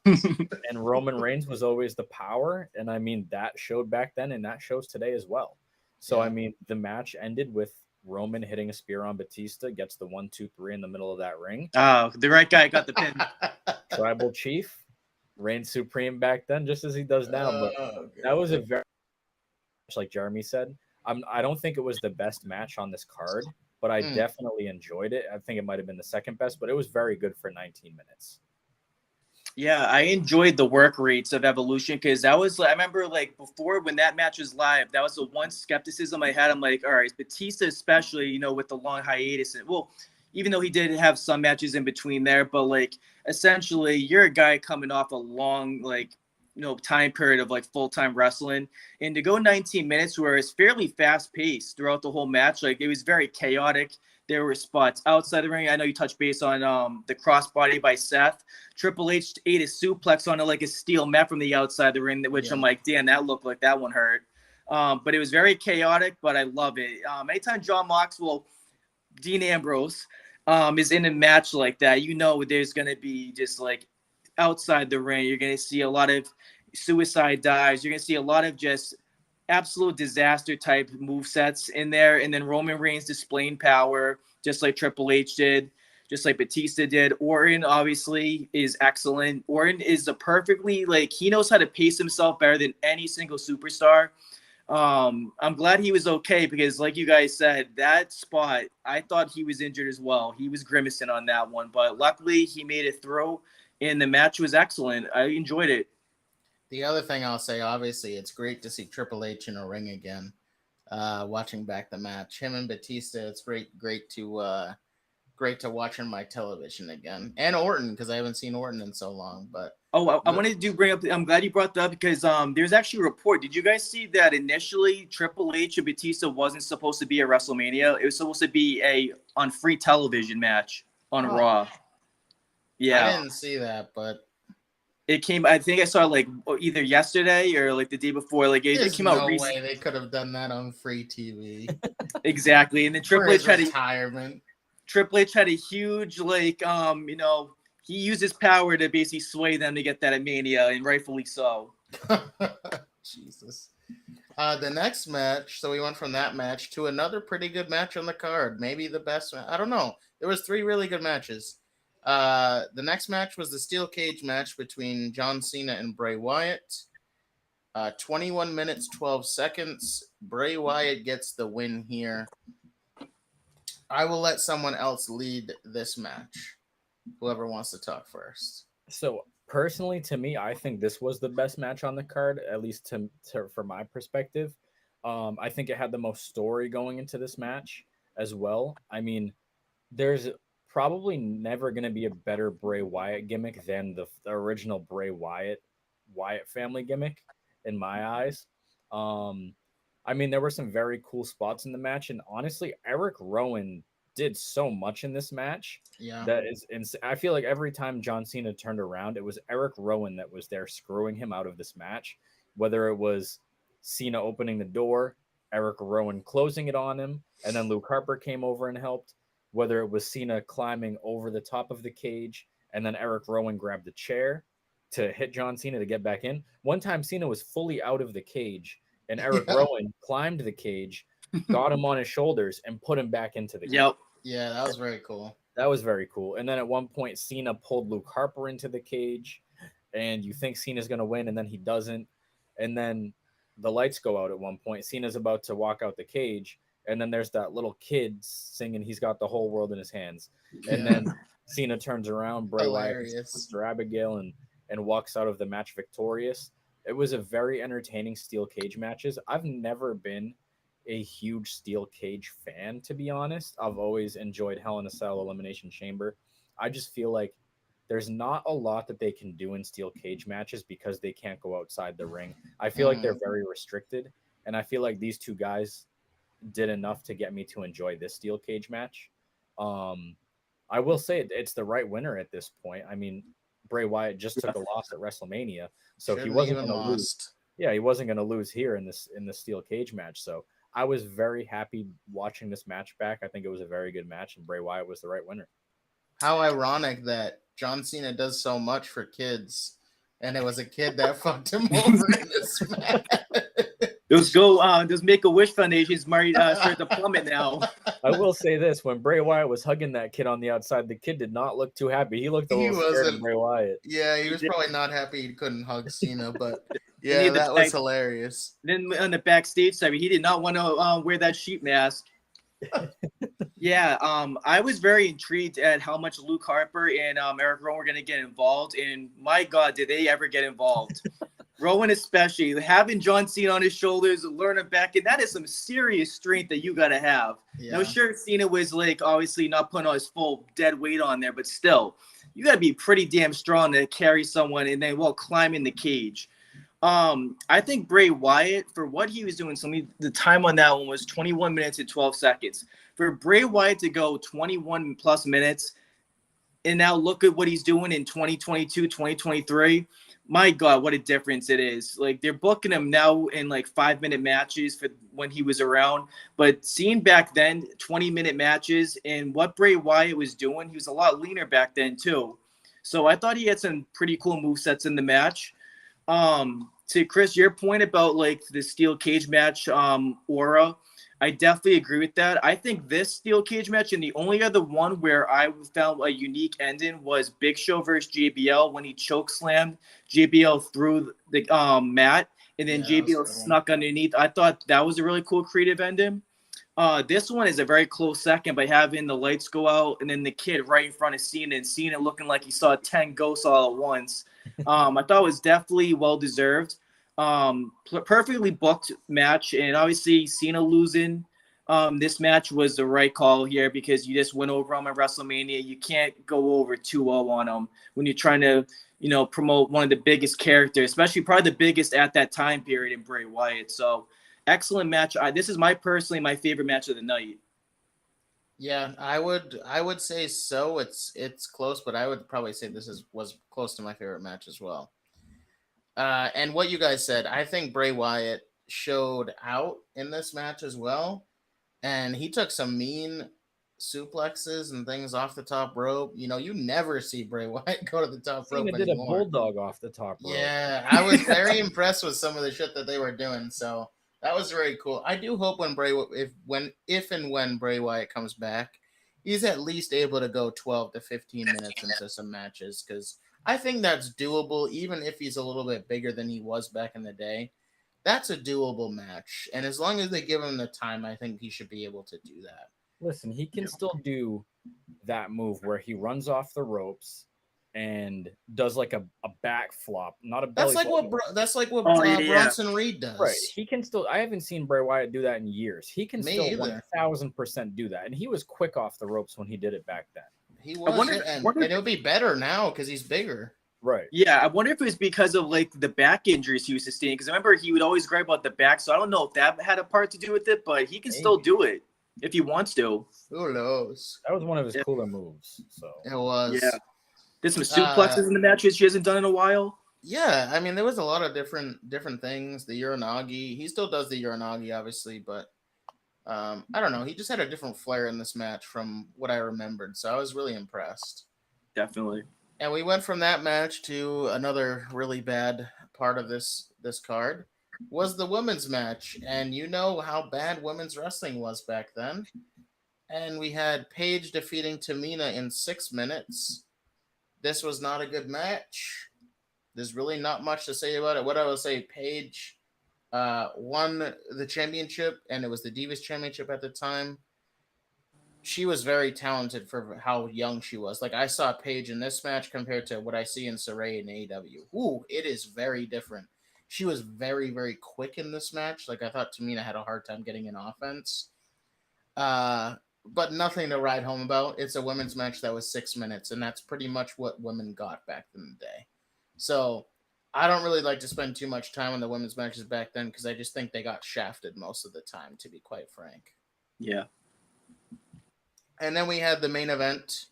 Speaker 2: And Roman Reigns was always the power, and I mean, that showed back then, and that shows today as well. So, I mean, the match ended with Roman hitting a spear on Batista, gets the 1, 2, 3 in the middle of that ring.
Speaker 3: Oh, the right guy got the pin.
Speaker 2: Tribal Chief. reigned supreme back then, just as he does now. But that was a very, like Jeremy said, I don't think it was the best match on this card, but I definitely enjoyed it. I think it might have been the second best, but it was very good for 19 minutes.
Speaker 3: Yeah, I enjoyed the work rates of Evolution because I remember like before when that match was live, that was the one skepticism I had. I'm like, all right, Batista, especially, with the long hiatus. And, well, even though he did have some matches in between there, but like essentially you're a guy coming off a long, like, time period of like full-time wrestling, and to go 19 minutes where it's fairly fast-paced throughout the whole match, like it was very chaotic. There were spots outside the ring. I know you touched base on the crossbody by Seth. Triple H ate a suplex on it like a steel mat from the outside the ring, which I'm like, damn, that looked like that one hurt. But it was very chaotic, but I love it. Anytime John Moxwell, Dean Ambrose is in a match like that, there's going to be just like outside the ring. You're going to see a lot of suicide dives. You're going to see a lot of just absolute disaster type move sets in there. And then Roman Reigns displaying power, just like Triple H did, just like Batista did. Orton obviously is excellent. Orton is he knows how to pace himself better than any single superstar. I'm glad he was okay because like you guys said, that spot, I thought he was injured as well. He was grimacing on that one, but luckily he made it through and the match was excellent. I enjoyed it.
Speaker 1: The other thing I'll say, obviously, it's great to see Triple H in a ring again. Watching back the match, him and Batista, it's great to watch on my television again. And Orton, because I haven't seen Orton in so long. But
Speaker 3: I wanted to bring up. I'm glad you brought that up because there's actually a report. Did you guys see that initially Triple H and Batista wasn't supposed to be a WrestleMania? It was supposed to be a on free television match on Raw. Yeah,
Speaker 1: I didn't see that, but
Speaker 3: it came. I think I saw like either yesterday or like the day before. Like it came out.
Speaker 1: No way they could have done that on free TV.
Speaker 3: Exactly, and then Triple H had
Speaker 1: retirement.
Speaker 3: Triple H had a huge he used his power to basically sway them to get that at Mania, and rightfully so.
Speaker 1: Jesus. The next match, so we went from that match to another pretty good match on the card. Maybe the best. I don't know. There was 3 really good matches. The next match was the steel cage match between John Cena and Bray Wyatt. 21 minutes, 12 seconds. Bray Wyatt gets the win here. I will let someone else lead this match. Whoever wants to talk first.
Speaker 2: So personally, to me, I think this was the best match on the card, at least from my perspective. I think it had the most story going into this match as well. I mean, there's probably never going to be a better Bray Wyatt gimmick than the original Bray Wyatt family gimmick in my eyes. I mean, there were some very cool spots in the match, and honestly, Eric Rowan did so much in this match.
Speaker 1: Yeah,
Speaker 2: that is, I feel like every time John Cena turned around, it was Eric Rowan that was there screwing him out of this match. Whether it was Cena opening the door, Eric Rowan closing it on him, and then Luke Harper came over and helped. Whether it was Cena climbing over the top of the cage, and then Eric Rowan grabbed the chair to hit John Cena to get back in. One time, Cena was fully out of the cage, and Eric Rowan climbed the cage, got him on his shoulders, and put him back into the cage.
Speaker 3: Yep.
Speaker 1: Yeah, that was very cool.
Speaker 2: That was very cool. And then at one point, Cena pulled Luke Harper into the cage, and you think Cena's going to win, and then he doesn't. And then the lights go out at one point. Cena's about to walk out the cage, and then there's that little kid singing "He's Got the Whole World in His Hands." And then Cena turns around, Bray Wyatt, Sister Abigail, and walks out of the match victorious. It was a very entertaining steel cage matches. I've never been a huge steel cage fan, to be honest. I've always enjoyed Hell in a Cell, Elimination Chamber. I just feel like there's not a lot that they can do in steel cage matches because they can't go outside the ring. I feel like they're very restricted, and I feel like these two guys did enough to get me to enjoy this steel cage match. I will say it's the right winner at this point. I mean, Bray Wyatt just took a loss at WrestleMania, so he wasn't going to lose. Yeah, he wasn't going to lose here in the steel cage match. So I was very happy watching this match back. I think it was a very good match, and Bray Wyatt was the right winner.
Speaker 1: How ironic that John Cena does so much for kids, and it was a kid that fucked him over in this match.
Speaker 3: It Those Make-A-Wish foundations might start to plummet now.
Speaker 2: I will say this: when Bray Wyatt was hugging that kid on the outside, the kid did not look too happy. He looked a
Speaker 1: He
Speaker 2: little scared of
Speaker 1: wasn't.
Speaker 2: Bray Wyatt.
Speaker 1: Yeah, he was probably not happy he couldn't hug Cena, but
Speaker 3: And
Speaker 1: yeah, that was hilarious.
Speaker 3: Then on the backstage side, he did not want to wear that sheep mask. Yeah, I was very intrigued at how much Luke Harper and Eric Rowan were going to get involved, and my God, did they ever get involved? Rowan especially, having John Cena on his shoulders, learning back, and that is some serious strength that you got to have.
Speaker 1: Yeah.
Speaker 3: No, sure, Cena was like obviously not putting all his full dead weight on there, but still, you got to be pretty damn strong to carry someone and then climb in the cage. I think Bray Wyatt, for what he was doing, the time on that one was 21 minutes and 12 seconds. For Bray Wyatt to go 21 plus minutes and now look at what he's doing in 2022, 2023, my God, what a difference it is. Like, they're booking him now in like 5-minute matches for when he was around. But seeing back then 20-minute matches and what Bray Wyatt was doing, he was a lot leaner back then too. So I thought he had some pretty cool movesets in the match. To Chris, your point about like the steel cage match aura, I definitely agree with that. I think this steel cage match and the only other one where I found a unique ending was Big Show versus JBL when he choke slammed JBL through the mat and then JBL snuck underneath. I thought that was a really cool creative ending. This one is a very close second by having the lights go out and then the kid right in front of Cena and Cena looking like he saw 10 ghosts all at once. I thought it was definitely well-deserved. Perfectly booked match, and obviously Cena losing this match was the right call here because you just went over him at WrestleMania. You can't go over 2-0 on him when you're trying to, promote one of the biggest characters, especially probably the biggest at that time period in Bray Wyatt. So excellent match. This is personally my favorite match of the night.
Speaker 1: Yeah, I would say so. It's close, but I would probably say this was close to my favorite match as well. And what you guys said, I think Bray Wyatt showed out in this match as well, and he took some mean suplexes and things off the top rope. You never see Bray Wyatt go to the top rope anymore.
Speaker 2: Cena did a bulldog off the top rope.
Speaker 1: Yeah, I was very impressed with some of the shit that they were doing. So that was very cool. I do hope when if and when Bray Wyatt comes back, he's at least able to go 12 to 15 minutes into some matches because I think that's doable, even if he's a little bit bigger than he was back in the day. That's a doable match. And as long as they give him the time, I think he should be able to do that.
Speaker 2: Listen, he can still do that move where he runs off the ropes and does like a back flop, not a belly flop.
Speaker 1: That's like what Bronson Reed does.
Speaker 2: Right. He can still. I haven't seen Bray Wyatt do that in years. He can still 1000% do that, and he was quick off the ropes when he did it back then.
Speaker 1: He was, and it would be better now because he's bigger.
Speaker 2: Right.
Speaker 3: Yeah, I wonder if it was because of like the back injuries he was sustaining. Because I remember he would always gripe about the back, so I don't know if that had a part to do with it, but he can still do it if he wants to.
Speaker 1: Who knows?
Speaker 2: That was one of his cooler moves. So
Speaker 1: it was.
Speaker 3: Yeah. There's some suplexes in the matches she hasn't done in a while.
Speaker 1: Yeah, I mean there was a lot of different things. The Uranagi, he still does the Uranagi, obviously, but I don't know. He just had a different flair in this match from what I remembered, so I was really impressed.
Speaker 3: Definitely.
Speaker 1: And we went from that match to another really bad part of this card was the women's match, and you know how bad women's wrestling was back then. And we had Paige defeating Tamina in 6 minutes. This was not a good match. There's really not much to say about it. What I will say, Paige won the championship, and it was the Divas Championship at the time. She was very talented for how young she was. Like, I saw Paige in this match compared to what I see in Sarray in AEW. Ooh, it is very different. She was very, very quick in this match. Like, I thought Tamina had a hard time getting an offense. But nothing to write home about. It's a women's match that was 6 minutes, and that's pretty much what women got back in the day. So I don't really like to spend too much time on the women's matches back then because I just think they got shafted most of the time, to be quite frank.
Speaker 3: Yeah.
Speaker 1: And then we had the main event,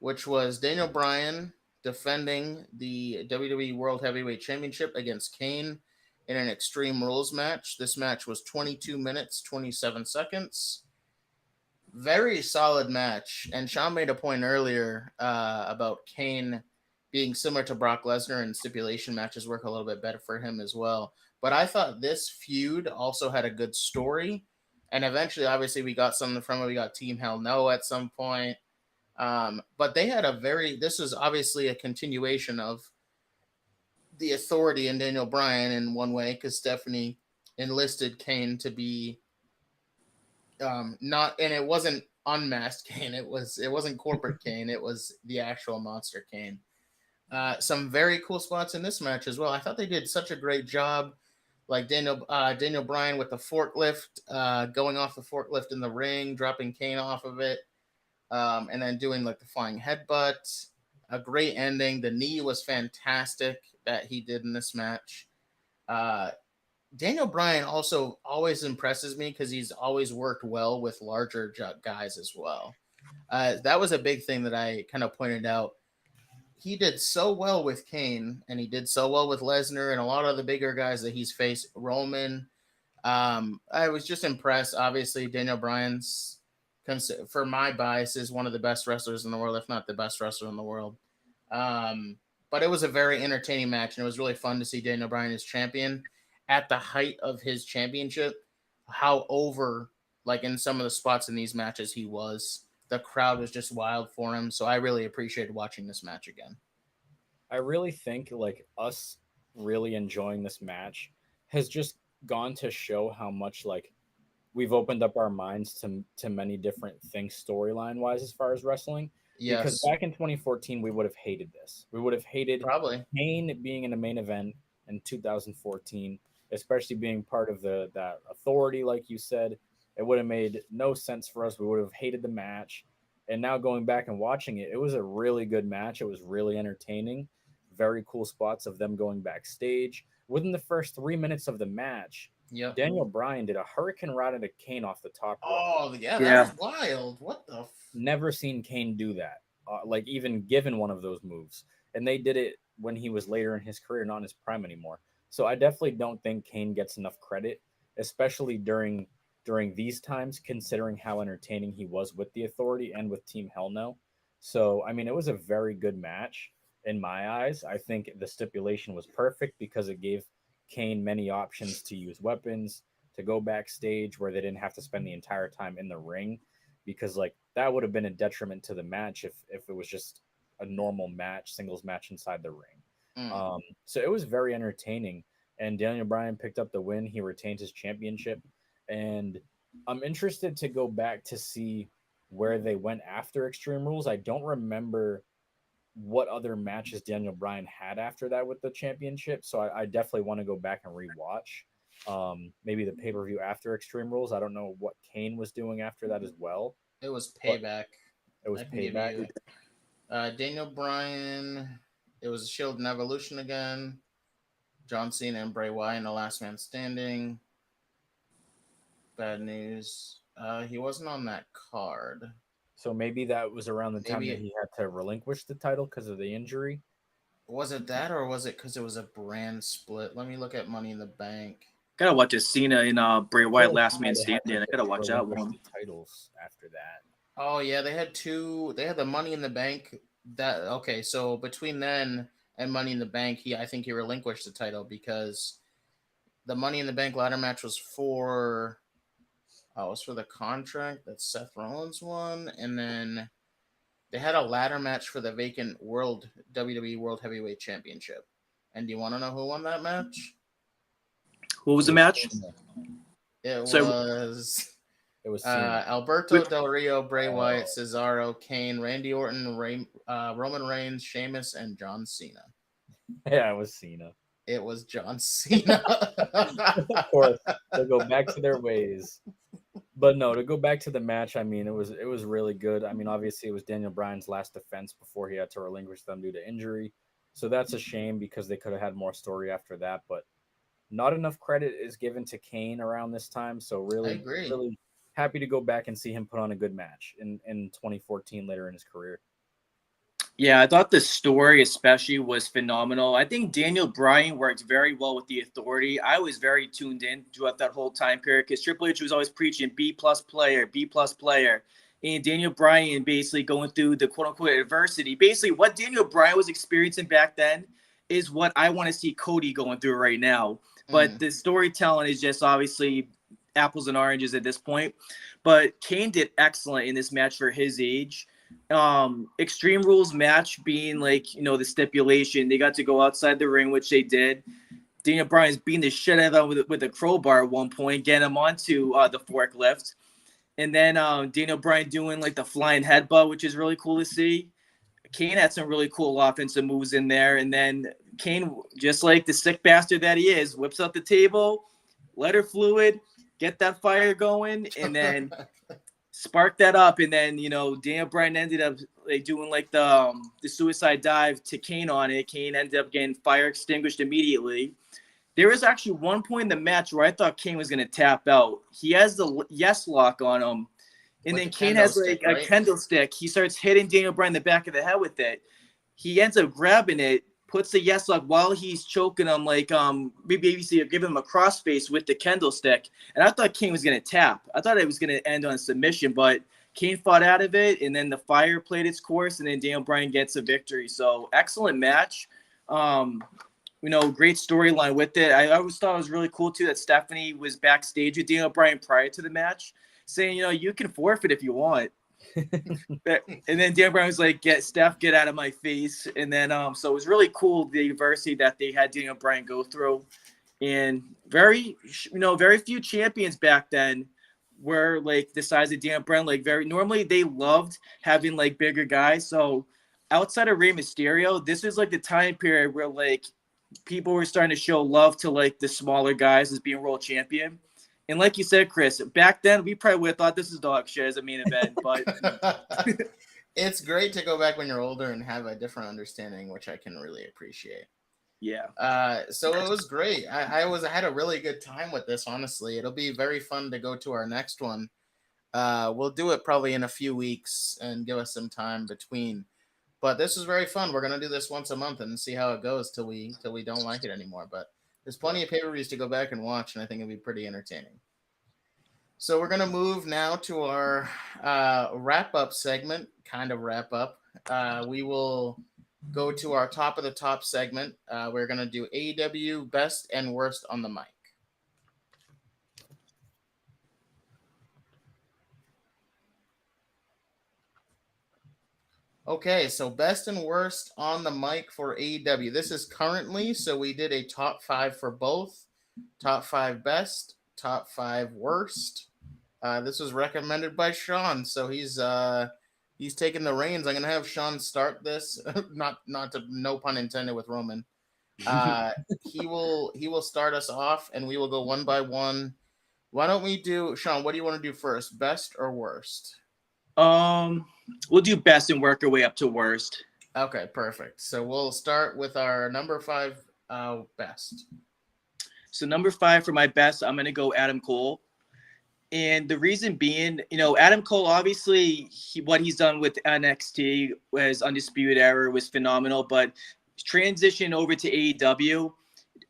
Speaker 1: which was Daniel Bryan defending the WWE World Heavyweight Championship against Kane in an Extreme Rules match. This match was 22 minutes, 27 seconds. Very solid match. And Sean made a point earlier about Kane being similar to Brock Lesnar, and stipulation matches work a little bit better for him as well. But I thought this feud also had a good story. And eventually, obviously, we got something from it. We got Team Hell No at some point. But they had this was obviously a continuation of the Authority and Daniel Bryan in one way, because Stephanie enlisted Kane to be not, and it wasn't unmasked Kane. It wasn't corporate Kane. It was the actual monster Kane. Some very cool spots in this match as well. I thought they did such a great job. Like Daniel Bryan with the forklift, going off the forklift in the ring, dropping Kane off of it, and then doing like the flying headbutt. A great ending. The knee was fantastic that he did in this match. Daniel Bryan also always impresses me because he's always worked well with larger guys as well. That was a big thing that I kind of pointed out. He did so well with Kane, and he did so well with Lesnar and a lot of the bigger guys that he's faced. Roman. I was just impressed. Obviously, Daniel Bryan's, for my bias, is one of the best wrestlers in the world, if not the best wrestler in the world. But it was a very entertaining match, and it was really fun to see Daniel Bryan as champion at the height of his championship. How over, like in some of the spots in these matches, he was. The crowd was just wild for him, so I really appreciated watching this match again.
Speaker 2: I really think like us really enjoying this match has just gone to show how much like we've opened up our minds to many different things storyline wise as far as wrestling. Because
Speaker 1: Yes,
Speaker 2: back in 2014, we would have hated this. We would have hated
Speaker 1: probably.
Speaker 2: Kane being in the main event in 2014, especially being part of that Authority, like you said. It would have made no sense for us. We would have hated the match. And now going back and watching it, it was a really good match. It was really entertaining. Very cool spots of them going backstage. Within the first 3 minutes of the match,
Speaker 1: Yep.
Speaker 2: Daniel Bryan did a Hurricane Rana to Kane off the top rope.
Speaker 1: Oh, yeah, that
Speaker 3: Yeah.
Speaker 1: was wild. What the?
Speaker 2: Never seen Kane do that, like even given one of those moves. And they did it when he was later in his career, not in his prime anymore. So I definitely don't think Kane gets enough credit, especially during these times, considering how entertaining he was with the Authority and with Team Hell No. So I mean, it was a very good match in my eyes. I think the stipulation was perfect because it gave Kane many options to use weapons, to go backstage where they didn't have to spend the entire time in the ring, because like that would have been a detriment to the match if it was just a normal match, singles match inside the ring. So it was very entertaining, and Daniel Bryan picked up the win. He retained his championship, and I'm interested to go back to see where they went after Extreme Rules. I don't remember what other matches Daniel Bryan had after that with the championship, so I definitely want to go back and rewatch. Maybe the pay per view after Extreme Rules. I don't know what Kane was doing after that as well.
Speaker 1: It was Payback.
Speaker 2: It was
Speaker 1: I can give
Speaker 2: Payback.
Speaker 1: you Daniel Bryan. It was Shield and Evolution again. John Cena and Bray Wyatt in the Last Man Standing. Bad news. He wasn't on that card.
Speaker 2: So maybe that was around the time
Speaker 1: Maybe
Speaker 2: that he had to relinquish the title because of the injury.
Speaker 1: Was it that, or was it because it was a brand split? Let me look at Money in the Bank.
Speaker 3: Gotta watch a Cena and Bray Wyatt Last Man
Speaker 2: They had
Speaker 3: Standing.
Speaker 2: to
Speaker 3: I gotta watch that
Speaker 2: relinquish
Speaker 3: one.
Speaker 2: the titles after that.
Speaker 1: Oh yeah, they had two. They had the Money in the Bank. That okay. So between then and Money in the Bank, I think he relinquished the title because the Money in the Bank ladder match was for. Oh, it was for the contract that Seth Rollins won, and then they had a ladder match for the vacant WWE World Heavyweight Championship. And do you want to know who won that match?
Speaker 3: What was the match?
Speaker 1: It
Speaker 3: So-
Speaker 1: was
Speaker 2: It was Cena.
Speaker 1: Alberto Del Rio, Bray Wyatt, Cesaro, Kane, Randy Orton, Roman Reigns, Sheamus, and John Cena.
Speaker 2: Yeah, it was Cena.
Speaker 1: It was John Cena.
Speaker 2: Of course, they'll go back to their ways. But no, to go back to the match, I mean, it was really good. I mean, obviously, it was Daniel Bryan's last defense before he had to relinquish them due to injury. So that's a shame because they could have had more story after that. But not enough credit is given to Kane around this time. So really,
Speaker 1: I agree.
Speaker 2: really happy to go back and see him put on a good match in 2014 later in his career.
Speaker 3: Yeah, I thought the story especially was phenomenal. I think Daniel Bryan worked very well with the Authority. I was very tuned in throughout that whole time period because Triple H was always preaching B+ player, B+ player. and Daniel Bryan basically going through the quote unquote adversity. Basically, what Daniel Bryan was experiencing back then is what I want to see Cody going through right now. But the storytelling is just obviously apples and oranges at this point. But Kane did excellent in this match for his age. Extreme Rules match being like, the stipulation, they got to go outside the ring, which they did. Daniel Bryan's beating the shit out of him with a crowbar at one point, getting him onto the forklift. And then Daniel Bryan doing like the flying headbutt, which is really cool to see. Kane had some really cool offensive moves in there. And then Kane, just like the sick bastard that he is, whips out the table, lighter fluid, get that fire going, and then spark that up. And then, Daniel Bryan ended up like doing like the suicide dive to Kane on it. Kane ended up getting fire extinguished immediately. There was actually one point in the match where I thought Kane was going to tap out. He has the yes lock on him. And then Kane has like a kendo stick. He starts hitting Daniel Bryan in the back of the head with it. He ends up grabbing it, puts the yes lock while he's choking him, like maybe give him a crossface with the kendo stick. And I thought Kane was going to tap. I thought it was going to end on submission, but Kane fought out of it, and then the fire played its course, and then Daniel Bryan gets a victory. So excellent match. Great storyline with it. I always thought it was really cool too that Stephanie was backstage with Daniel Bryan prior to the match, saying, you can forfeit if you want. And then Daniel Bryan was like, get out of my face. And then so it was really cool the adversity that they had Daniel Bryan go through. And very few champions back then were like the size of Daniel Bryan. Like normally they loved having like bigger guys. So outside of Rey Mysterio, this is like the time period where like people were starting to show love to like the smaller guys as being world champion. And like you said, Chris, back then we probably would have thought this is dog shit as a main event, but
Speaker 1: it's great to go back when you're older and have a different understanding, which I can really appreciate.
Speaker 3: Yeah.
Speaker 1: So it was great. I had a really good time with this, honestly. It'll be very fun to go to our next one. We'll do it probably in a few weeks and give us some time between. But this is very fun. We're gonna do this once a month and see how it goes till we don't like it anymore. But there's plenty of pay-per-views to go back and watch, and I think it'll be pretty entertaining. So we're gonna move now to our wrap-up segment. Kind of wrap up. We will go to our top of the top segment. We're gonna do AEW best and worst on the mic. Okay, so best and worst on the mic for AEW. This is currently, so we did a top 5 for both. Top 5 best, top 5 worst. This was recommended by Sean, so he's taking the reins. I'm gonna have Sean start this. not to no pun intended with Roman. He will start us off, and we will go one by one. Why don't we do, Sean? What do you want to do first, best or worst?
Speaker 3: We'll do best and work our way up to worst.
Speaker 1: Okay, perfect. So we'll start with our number 5 best.
Speaker 3: So number 5 for my best, I'm going to go Adam Cole. And the reason being, Adam Cole, obviously, what he's done with NXT as Undisputed Era was phenomenal, but transition over to AEW,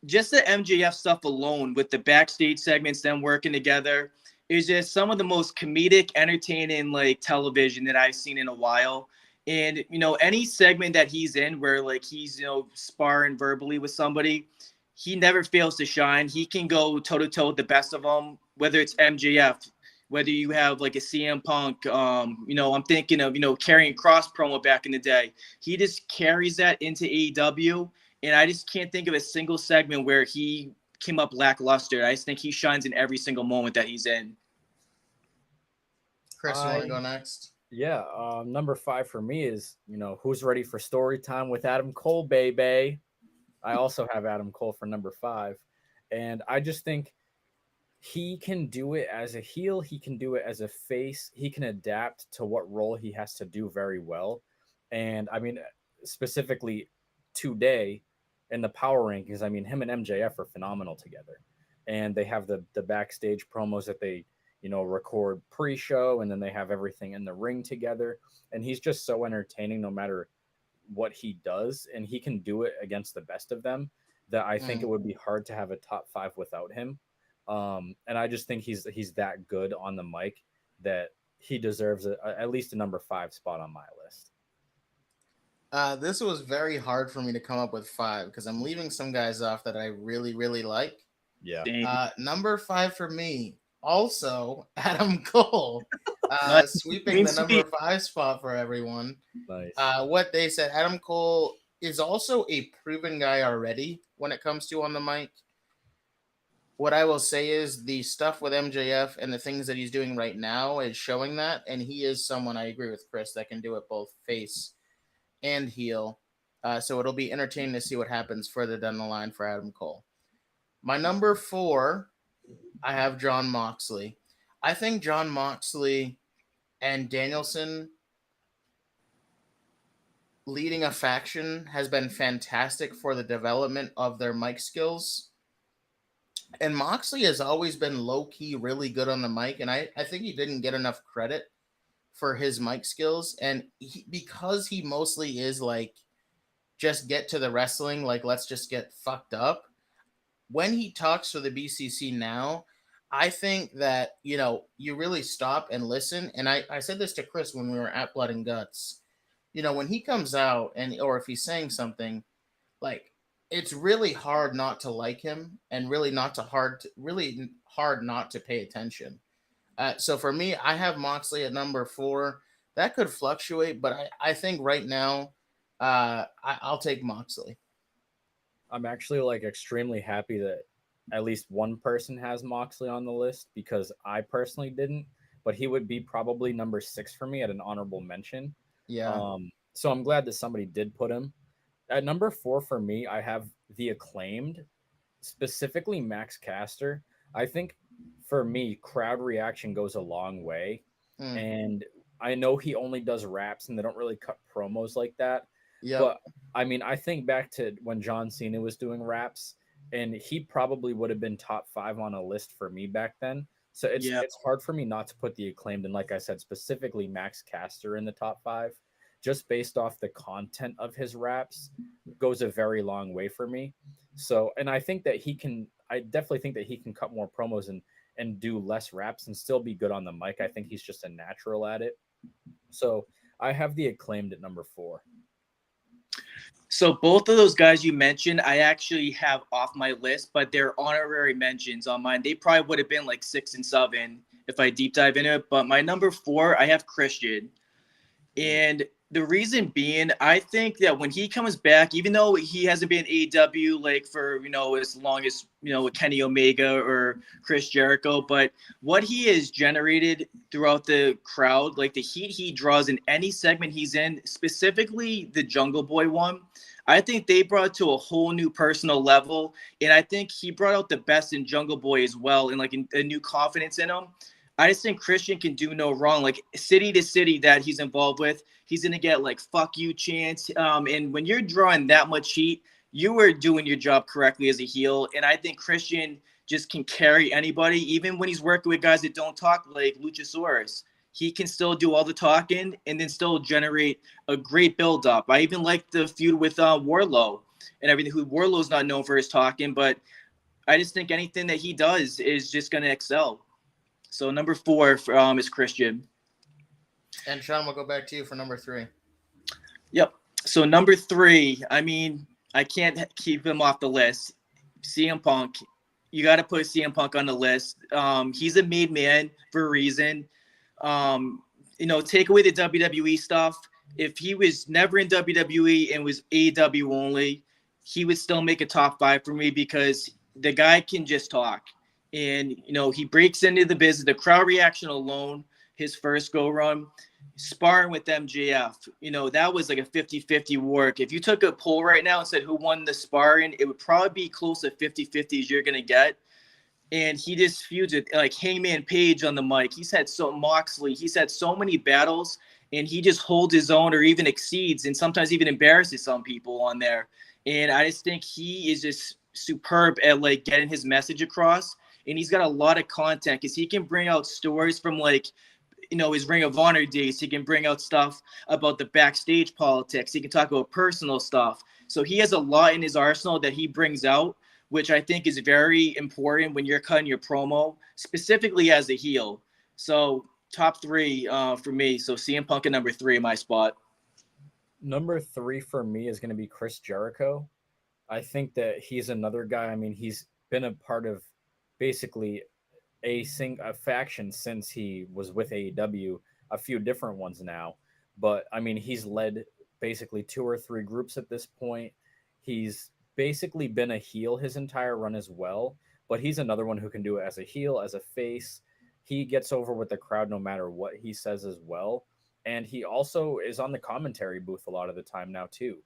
Speaker 3: just the MJF stuff alone with the backstage segments, them working together, is just some of the most comedic, entertaining like television that I've seen in a while. And, any segment that he's in where like he's, sparring verbally with somebody, he never fails to shine. He can go toe to toe with the best of them, whether it's MJF, whether you have like a CM Punk, I'm thinking of, carrying Cross promo back in the day. He just carries that into AEW. And I just can't think of a single segment where he came up lackluster. I just think he shines in every single moment that he's in.
Speaker 1: Chris, you want to go next?
Speaker 2: Yeah, number 5 for me is, who's ready for story time with Adam Cole, baby. I also have Adam Cole for number 5. And I just think he can do it as a heel. He can do it as a face. He can adapt to what role he has to do very well. And I mean, specifically today in the power rankings, I mean, him and MJF are phenomenal together. And they have the backstage promos that they, record pre-show, and then they have everything in the ring together. And he's just so entertaining no matter what he does. And he can do it against the best of them that I think it would be hard to have a top 5 without him. And I just think he's that good on the mic that he deserves at least a number 5 spot on my list.
Speaker 1: This was very hard for me to come up with 5 because I'm leaving some guys off that I really, really like.
Speaker 2: Yeah.
Speaker 1: Number 5 for me, also Adam Cole, sweeping the
Speaker 3: Sweet.
Speaker 1: number 5 spot for everyone.
Speaker 2: Nice.
Speaker 1: What they said, Adam Cole is also a proven guy already when it comes to on the mic. What I will say is the stuff with MJF and the things that he's doing right now is showing that, and he is someone, I agree with Chris, that can do it both face and heel. So it'll be entertaining to see what happens further down the line for Adam Cole. My number 4, I have John Moxley. I think John Moxley and Danielson leading a faction has been fantastic for the development of their mic skills. And Moxley has always been low-key really good on the mic, and I think he didn't get enough credit for his mic skills. And because he mostly is like, just get to the wrestling, like, let's just get fucked up. When he talks for the BCC now, I think that, you really stop and listen. And I said this to Chris when we were at Blood and Guts. When he comes out or if he's saying something, like, it's really hard not to like him and really hard not to pay attention. So for me, I have Moxley at number 4. That could fluctuate, but I think right now, I'll take Moxley.
Speaker 2: I'm actually like extremely happy that at least one person has Moxley on the list because I personally didn't, but he would be probably number 6 for me at an honorable mention.
Speaker 1: Yeah.
Speaker 2: So I'm glad that somebody did put him. At number 4 for me, I have the Acclaimed, specifically Max Caster. I think for me, crowd reaction goes a long way. And I know he only does raps and they don't really cut promos like that.
Speaker 1: Yeah.
Speaker 2: But I mean, I think back to when John Cena was doing raps, and he probably would have been top 5 on a list for me back then. So it's hard for me not to put the Acclaimed, and like I said, specifically Max Caster in the top 5. Just based off the content of his raps goes a very long way for me. So, and I think that I definitely think that he can cut more promos and do less raps and still be good on the mic. I think he's just a natural at it. So I have the Acclaimed at number 4.
Speaker 3: So both of those guys you mentioned, I actually have off my list, but they're honorary mentions on mine. They probably would have been like 6 and 7 if I deep dive into it. But my number 4, I have Christian. And the reason being, I think that when he comes back, even though he hasn't been AEW like for, as long as, Kenny Omega or Chris Jericho, but what he has generated throughout the crowd, like the heat he draws in any segment he's in, specifically the Jungle Boy one, I think they brought it to a whole new personal level. And I think he brought out the best in Jungle Boy as well, and like a new confidence in him. I just think Christian can do no wrong. Like city to city that he's involved with, he's going to get like fuck you chants. And when you're drawing that much heat, you were doing your job correctly as a heel. And I think Christian just can carry anybody, even when he's working with guys that don't talk like Luchasaurus. He can still do all the talking and then still generate a great build-up. I even like the feud with Warlow and everything. Who Warlow's not known for his talking, but I just think anything that he does is just going to excel. So number 4 is Christian.
Speaker 1: And Sean, we'll go back to you for number 3.
Speaker 3: Yep. So number 3, I mean, I can't keep him off the list. CM Punk. You got to put CM Punk on the list. He's a made man for a reason. Take away the WWE stuff. If he was never in WWE and was AEW only, he would still make a top 5 for me because the guy can just talk. And, he breaks into the business. The crowd reaction alone, his first go-run, sparring with MJF, that was like a 50-50 work. If you took a poll right now and said who won the sparring, it would probably be close to 50-50 as you're going to get. And he just feuds with like Hangman Page on the mic. He's had Moxley. He's had so many battles, and he just holds his own or even exceeds and sometimes even embarrasses some people on there. And I just think he is just superb at like getting his message across. And he's got a lot of content because he can bring out stories from like, his Ring of Honor days. He can bring out stuff about the backstage politics. He can talk about personal stuff. So he has a lot in his arsenal that he brings out, which I think is very important when you're cutting your promo, specifically as a heel. So top three for me. So CM Punk at number 3 in my spot.
Speaker 2: Number 3 for me is going to be Chris Jericho. I think that he's another guy. I mean, he's been a part of basically a faction since he was with AEW, a few different ones now. But I mean, he's led basically 2 or 3 groups at this point. He's basically been a heel his entire run as well, but he's another one who can do it as a heel, as a face. He gets over with the crowd no matter what he says as well. And he also is on the commentary booth a lot of the time now too.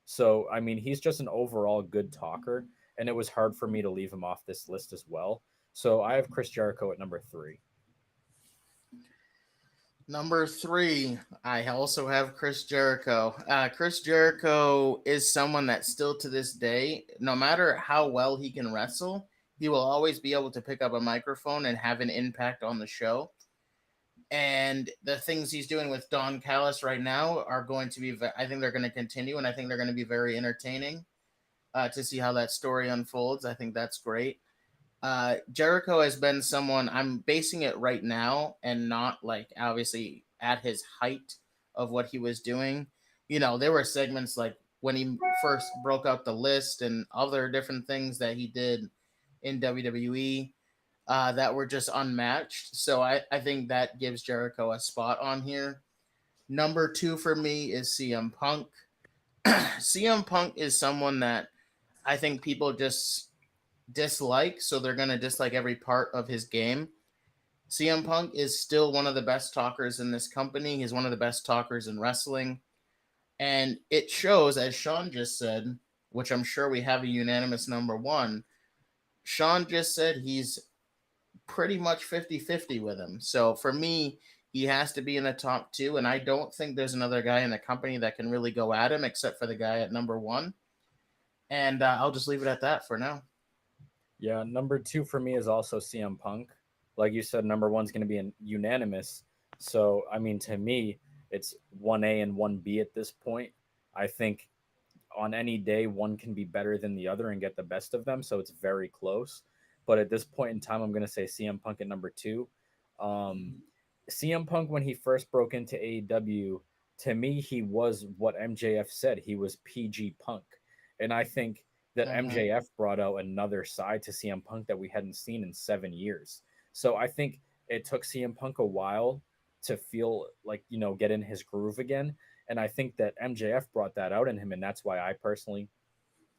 Speaker 2: So, I mean, he's just an overall good talker, and it was hard for me to leave him off this list as well. So I have Chris Jericho at number 3.
Speaker 1: Number 3, I also have Chris Jericho. Chris Jericho is someone that still to this day, no matter how well he can wrestle, he will always be able to pick up a microphone and have an impact on the show. And the things he's doing with Don Callis right now are going to be, I think they're going to continue, and I think they're going to be very entertaining to see how that story unfolds. I think that's great. Jericho has been someone, I'm basing it right now and not like obviously at his height of what he was doing. You know, there were segments like when he first broke out the list and other different things that he did in WWE that were just unmatched. So I think that gives Jericho a spot on here. Number 2 for me is CM Punk. CM Punk is someone that I think people just dislike, so they're going to dislike every part of his game. CM Punk is still one of the best talkers in this company. He's one of the best talkers in wrestling. And it shows, as Sean just said, which I'm sure we have a unanimous number 1. Sean just said he's pretty much 50-50 with him. So for me, he has to be in the top 2, and I don't think there's another guy in the company that can really go at him except for the guy at number 1. And I'll just leave it at that for now.
Speaker 2: Yeah, number 2 for me is also CM Punk. Like you said, number 1 is going to be unanimous. So, I mean, to me, it's 1A and 1B at this point. I think on any day, one can be better than the other and get the best of them. So it's very close. But at this point in time, I'm going to say CM Punk at number 2. CM Punk, when he first broke into AEW, to me, he was what MJF said. He was PG Punk. And I think that MJF brought out another side to CM Punk that we hadn't seen in 7 years. So I think it took CM Punk a while to feel like, you know, get in his groove again. And I think that MJF brought that out in him. And that's why I personally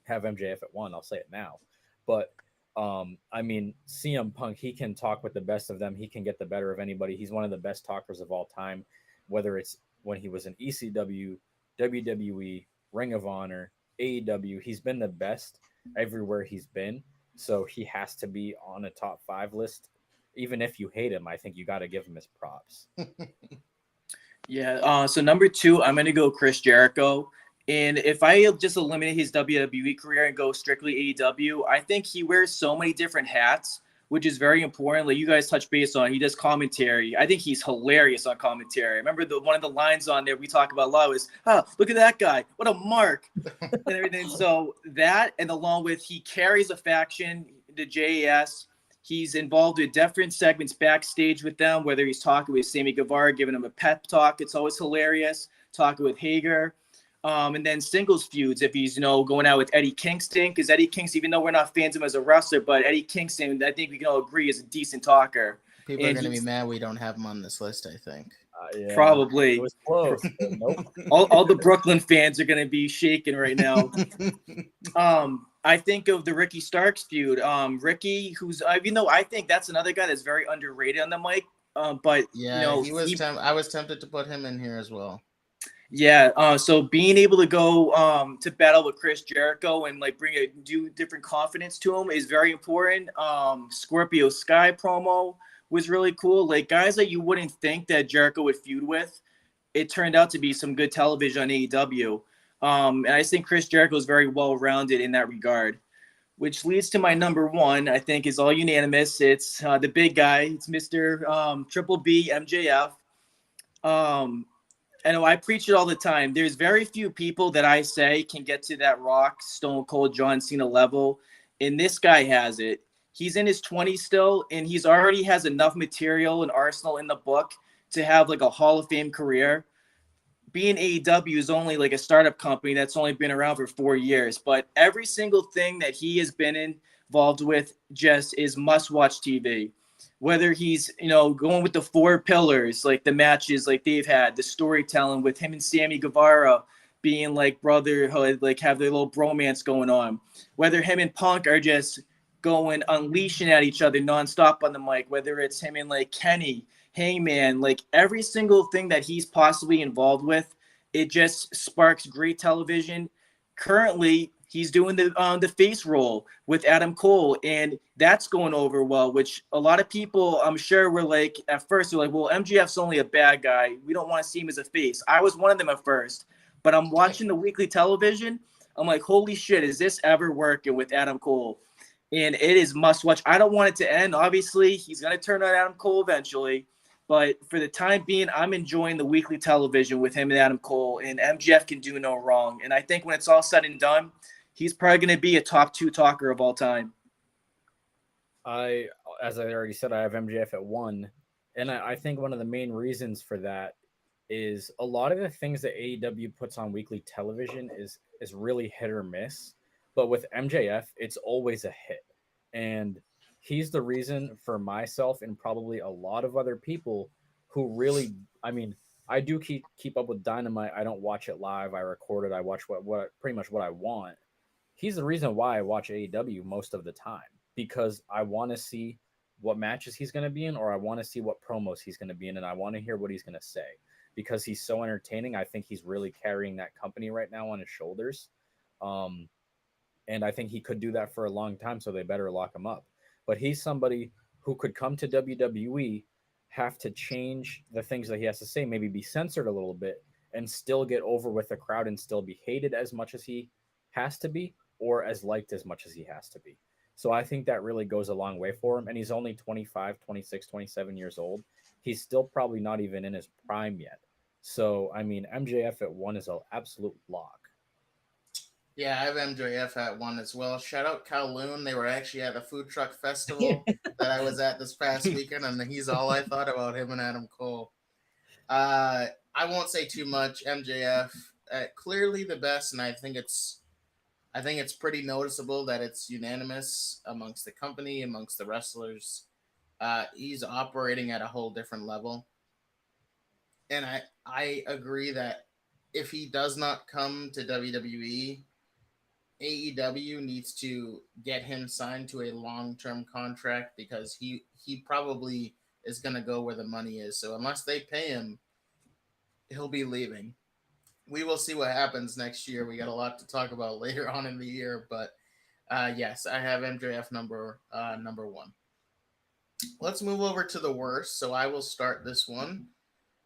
Speaker 2: have MJF at 1. I'll say it now. But I mean, CM Punk, he can talk with the best of them. He can get the better of anybody. He's one of the best talkers of all time, whether it's when he was in ECW, WWE, Ring of Honor, AEW. He's been the best everywhere he's been. So he has to be on a top 5 list. Even if you hate him, I think you got to give him his props.
Speaker 3: Yeah. So number 2, I'm going to go Chris Jericho. And if I just eliminate his WWE career and go strictly AEW, I think he wears so many different hats, which is very important. Like you guys touch base on, he does commentary. I think he's hilarious on commentary. I remember one of the lines on there we talk about a lot was, "Oh, look at that guy! What a mark!" and everything. So that, and along with he carries a faction, the JAS. He's involved with different segments backstage with them, whether he's talking with Sammy Guevara, giving him a pep talk. It's always hilarious. Talking with Hager. And then singles feuds, if he's, you know, going out with Eddie Kingston, because Eddie Kingston, even though we're not fans of him as a wrestler, but Eddie Kingston, I think we can all agree, is a decent talker.
Speaker 1: People are going to be mad we don't have him on this list, I think.
Speaker 2: Yeah,
Speaker 3: probably.
Speaker 2: It was close. Nope.
Speaker 3: all the Brooklyn fans are going to be shaking right now. I think of the Ricky Starks feud. Ricky, who's, even though I think that's another guy that's very underrated on the mic, but
Speaker 1: yeah, you know, I was tempted to put him in here as well.
Speaker 3: Yeah, so being able to go to battle with Chris Jericho and like do different confidence to him is very important. Scorpio Sky promo was really cool. Like guys that you wouldn't think that Jericho would feud with, it turned out to be some good television on AEW. And I think Chris Jericho is very well rounded in that regard, which leads to my number 1. I think is all unanimous. It's the big guy. It's Mr. Triple B MJF. I know I preach it all the time. There's very few people that I say can get to that Rock, Stone Cold, John Cena level, and this guy has it. He's in his 20s still, and he's already has enough material and arsenal in the book to have like a Hall of Fame career. Being AEW is only like a startup company that's only been around for 4 years, but every single thing that he has been involved with just is must-watch TV. Whether he's going with the four pillars, like the matches like they've had, the storytelling with him and Sammy Guevara being like brotherhood, like have their little bromance going on. Whether him and Punk are just going unleashing at each other nonstop on the mic. Whether it's him and like Kenny, Hangman, like every single thing that he's possibly involved with, it just sparks great television. Currently, he's doing the face role with Adam Cole, and that's going over well. Which a lot of people, I'm sure, were like at first, they're like, "Well, MGF's only a bad guy. We don't want to see him as a face." I was one of them at first, but I'm watching the weekly television. I'm like, "Holy shit, is this ever working with Adam Cole?" And it is must watch. I don't want it to end. Obviously, he's gonna turn on Adam Cole eventually. But for the time being, I'm enjoying the weekly television with him and Adam Cole, and MGF can do no wrong. And I think when it's all said and done, he's probably going to be a top 2 talker of all time.
Speaker 2: As I already said, I have MJF at 1. And I think one of the main reasons for that is a lot of the things that AEW puts on weekly television is really hit or miss. But with MJF, it's always a hit. And he's the reason for myself and probably a lot of other people who really, I mean, I do keep up with Dynamite. I don't watch it live. I record it. I watch what pretty much what I want. He's the reason why I watch AEW most of the time, because I want to see what matches he's going to be in, or I want to see what promos he's going to be in, and I want to hear what he's going to say because he's so entertaining. I think he's really carrying that company right now on his shoulders. And I think he could do that for a long time, so they better lock him up. But he's somebody who could come to WWE, have to change the things that he has to say, maybe be censored a little bit, and still get over with the crowd and still be hated as much as he has to be, or as liked as much as he has to be. So I think that really goes a long way for him. And he's only 25, 26, 27 years old. He's still probably not even in his prime yet. So, I mean, MJF at 1 is an absolute lock.
Speaker 1: Yeah, I have MJF at 1 as well. Shout out Kowloon. They were actually at a food truck festival that I was at this past weekend, and he's all I thought about, him and Adam Cole. I won't say too much. MJF, clearly the best, and I think it's pretty noticeable that it's unanimous amongst the company, amongst the wrestlers. He's operating at a whole different level, and I agree that if he does not come to WWE, AEW needs to get him signed to a long-term contract because he probably is going to go where the money is. So unless they pay him, he'll be leaving. We will see what happens next year. We got a lot to talk about later on in the year, but yes, I have MJF number 1. Let's move over to the worst. So I will start this one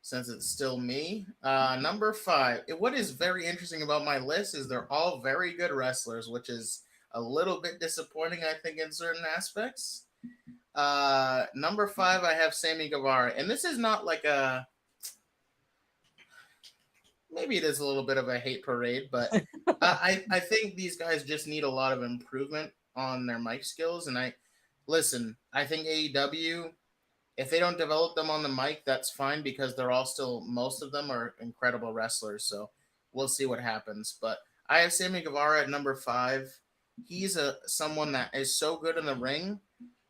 Speaker 1: since it's still me. Number 5. What is very interesting about my list is they're all very good wrestlers, which is a little bit disappointing, I think, in certain aspects. Number 5, I have Sammy Guevara, and this is not like a. Maybe it is a little bit of a hate parade, but I think these guys just need a lot of improvement on their mic skills. And I think AEW, if they don't develop them on the mic, that's fine because they're all still, most of them are incredible wrestlers. So we'll see what happens. But I have Sammy Guevara at number 5. He's someone that is so good in the ring,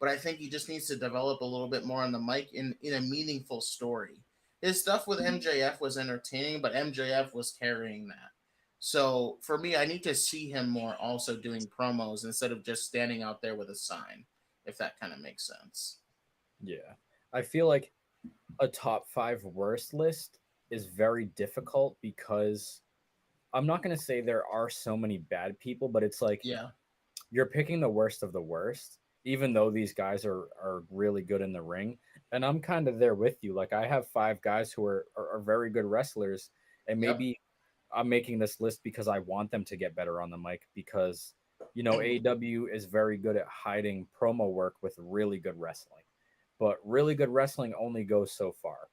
Speaker 1: but I think he just needs to develop a little bit more on the mic in a meaningful story. His stuff with MJF was entertaining, but MJF was carrying that. So for me, I need to see him more also doing promos instead of just standing out there with a sign, if that kind of makes sense.
Speaker 2: Yeah. I feel like a top 5 worst list is very difficult because I'm not going to say there are so many bad people, but it's like you're picking the worst of the worst, even though these guys are really good in the ring. And I'm kind of there with you. Like I have 5 guys who are very good wrestlers, and maybe I'm making this list because I want them to get better on the mic because, AEW is very good at hiding promo work with really good wrestling. But really good wrestling only goes so far.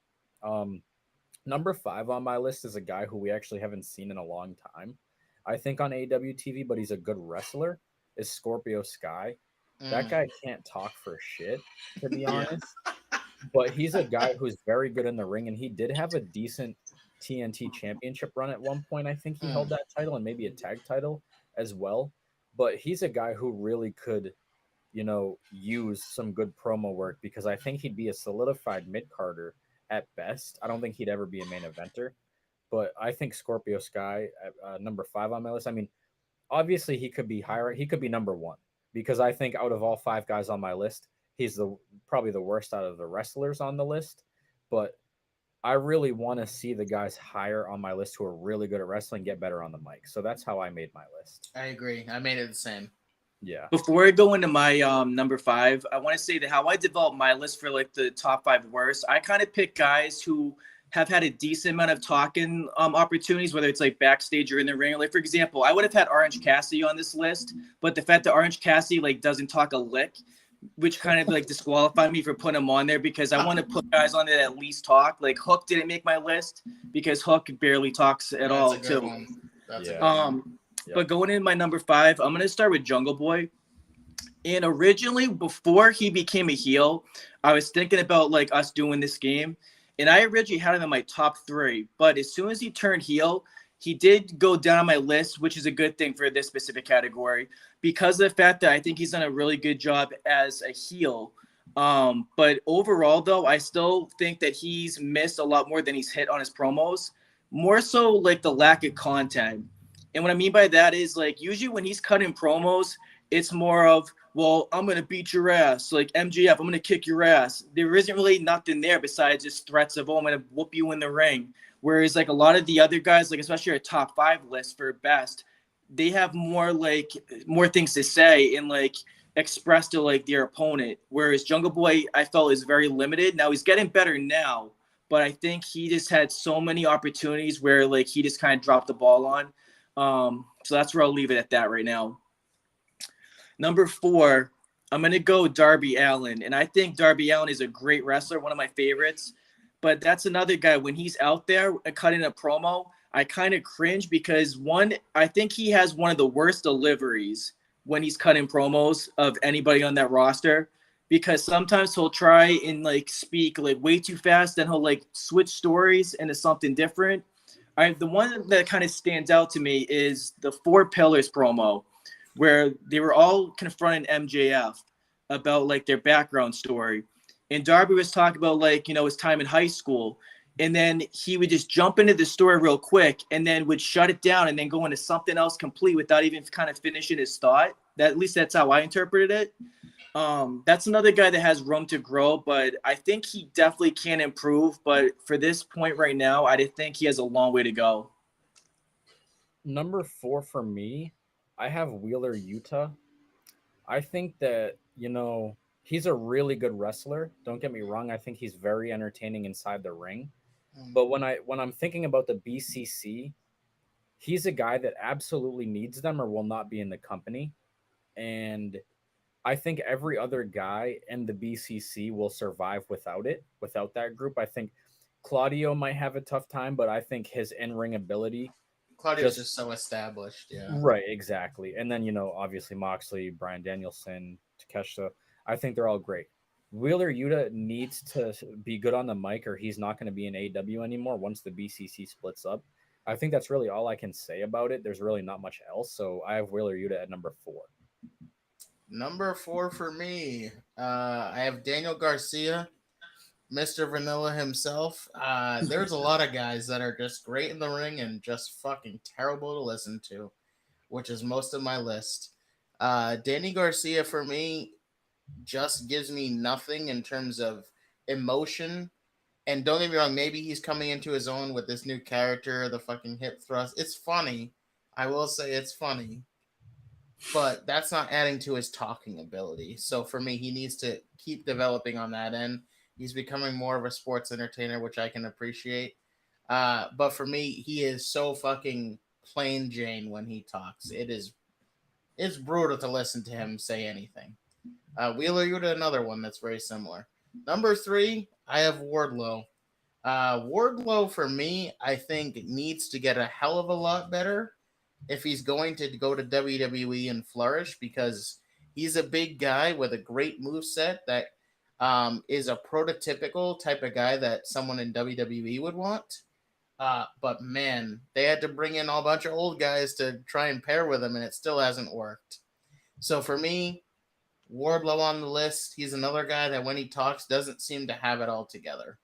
Speaker 2: Number 5 on my list is a guy who we actually haven't seen in a long time, I think, on AEW TV, but he's a good wrestler, is Scorpio Sky. That guy can't talk for shit, to be honest. but he's a guy who's very good in the ring, and he did have a decent TNT championship run at one point. I think he held
Speaker 1: Mm.
Speaker 2: that title and maybe a tag title as well. But he's a guy who really could, use some good promo work because I think he'd be a solidified mid carder at best. I don't think he'd ever be a main eventer. But I think Scorpio Sky at number 5 on my list. I mean, obviously he could be higher. He could be number 1 because I think out of all 5 guys on my list, he's the probably the worst out of the wrestlers on the list. But I really want to see the guys higher on my list who are really good at wrestling get better on the mic. So that's how I made my list.
Speaker 1: I agree. I made it the same.
Speaker 2: Yeah.
Speaker 3: Before I go into my number 5, I want to say that how I developed my list for like the top 5 worst, I kind of pick guys who have had a decent amount of talking opportunities, whether it's like backstage or in the ring. Like for example, I would have had Orange Cassidy on this list, but the fact that Orange Cassidy like doesn't talk a lick, which kind of like disqualified me for putting him on there because I want to put guys on there that at least talk. Like Hook didn't make my list because Hook barely talks at all
Speaker 1: That's a good
Speaker 3: too.
Speaker 1: one. That's a
Speaker 2: Yeah.
Speaker 1: good one.
Speaker 2: Yep.
Speaker 3: But going in my number 5, I'm gonna start with Jungle Boy. And originally, before he became a heel, I was thinking about like us doing this game, and I originally had him in my top 3. But as soon as he turned heel, he did go down my list, which is a good thing for this specific category because of the fact that I think he's done a really good job as a heel. But overall, though, I still think that he's missed a lot more than he's hit on his promos. More so, like the lack of content. And what I mean by that is like usually when he's cutting promos, it's more of, well, I'm going to beat your ass. Like MJF, I'm going to kick your ass. There isn't really nothing there besides just threats of, oh, I'm going to whoop you in the ring. Whereas like a lot of the other guys, like especially our top 5 list for best, they have more things to say and like express to like their opponent. Whereas Jungle Boy, I felt is very limited. Now he's getting better now, but I think he just had so many opportunities where like he just kind of dropped the ball on. So that's where I'll leave it at that right now. Number 4, I'm going to go Darby Allin. And I think Darby Allin is a great wrestler, one of my favorites. But that's another guy, when he's out there cutting a promo, I kind of cringe because, one, I think he has one of the worst deliveries when he's cutting promos of anybody on that roster. Because sometimes he'll try and like speak like way too fast, then he'll like switch stories into something different. The one that kind of stands out to me is the 4 Pillars promo, where they were all confronting MJF about like their background story. And Darby was talking about like, his time in high school. And then he would just jump into the story real quick and then would shut it down and then go into something else complete without even kind of finishing his thought. At least that's how I interpreted it. That's another guy that has room to grow, but I think he definitely can improve. But for this point right now, I think he has a long way to go.
Speaker 2: Number 4 for me, I have Wheeler Yuta. I think that, he's a really good wrestler. Don't get me wrong. I think he's very entertaining inside the ring. But when I'm thinking about the BCC, he's a guy that absolutely needs them or will not be in the company. And I think every other guy in the BCC will survive without that group. I think Claudio might have a tough time, but I think his in-ring ability.
Speaker 1: Claudio's just so established. Yeah.
Speaker 2: Right, exactly. And then, obviously Moxley, Bryan Danielson, Takeshita, I think they're all great. Wheeler Yuta needs to be good on the mic or he's not going to be in AEW anymore once the BCC splits up. I think that's really all I can say about it. There's really not much else. So I have Wheeler Yuta at number 4.
Speaker 1: Number 4 for me, I have Daniel Garcia, Mr. Vanilla himself. There's a lot of guys that are just great in the ring and just fucking terrible to listen to, which is most of my list. Danny Garcia for me just gives me nothing in terms of emotion. And don't get me wrong, maybe he's coming into his own with this new character, the fucking hip thrust. It's funny. I will say it's funny. But that's not adding to his talking ability. So for me, he needs to keep developing on that end. He's becoming more of a sports entertainer, which I can appreciate. But for me, he is so fucking plain Jane when he talks. It's brutal to listen to him say anything. Wheeler Yuta, another one that's very similar. Number 3, I have Wardlow. Wardlow, for me, I think needs to get a hell of a lot better if he's going to go to WWE and flourish because he's a big guy with a great moveset that is a prototypical type of guy that someone in WWE would want. But man, they had to bring in a bunch of old guys to try and pair with him, and it still hasn't worked. So for me, Wardlow on the list. He's another guy that when he talks doesn't seem to have it all together.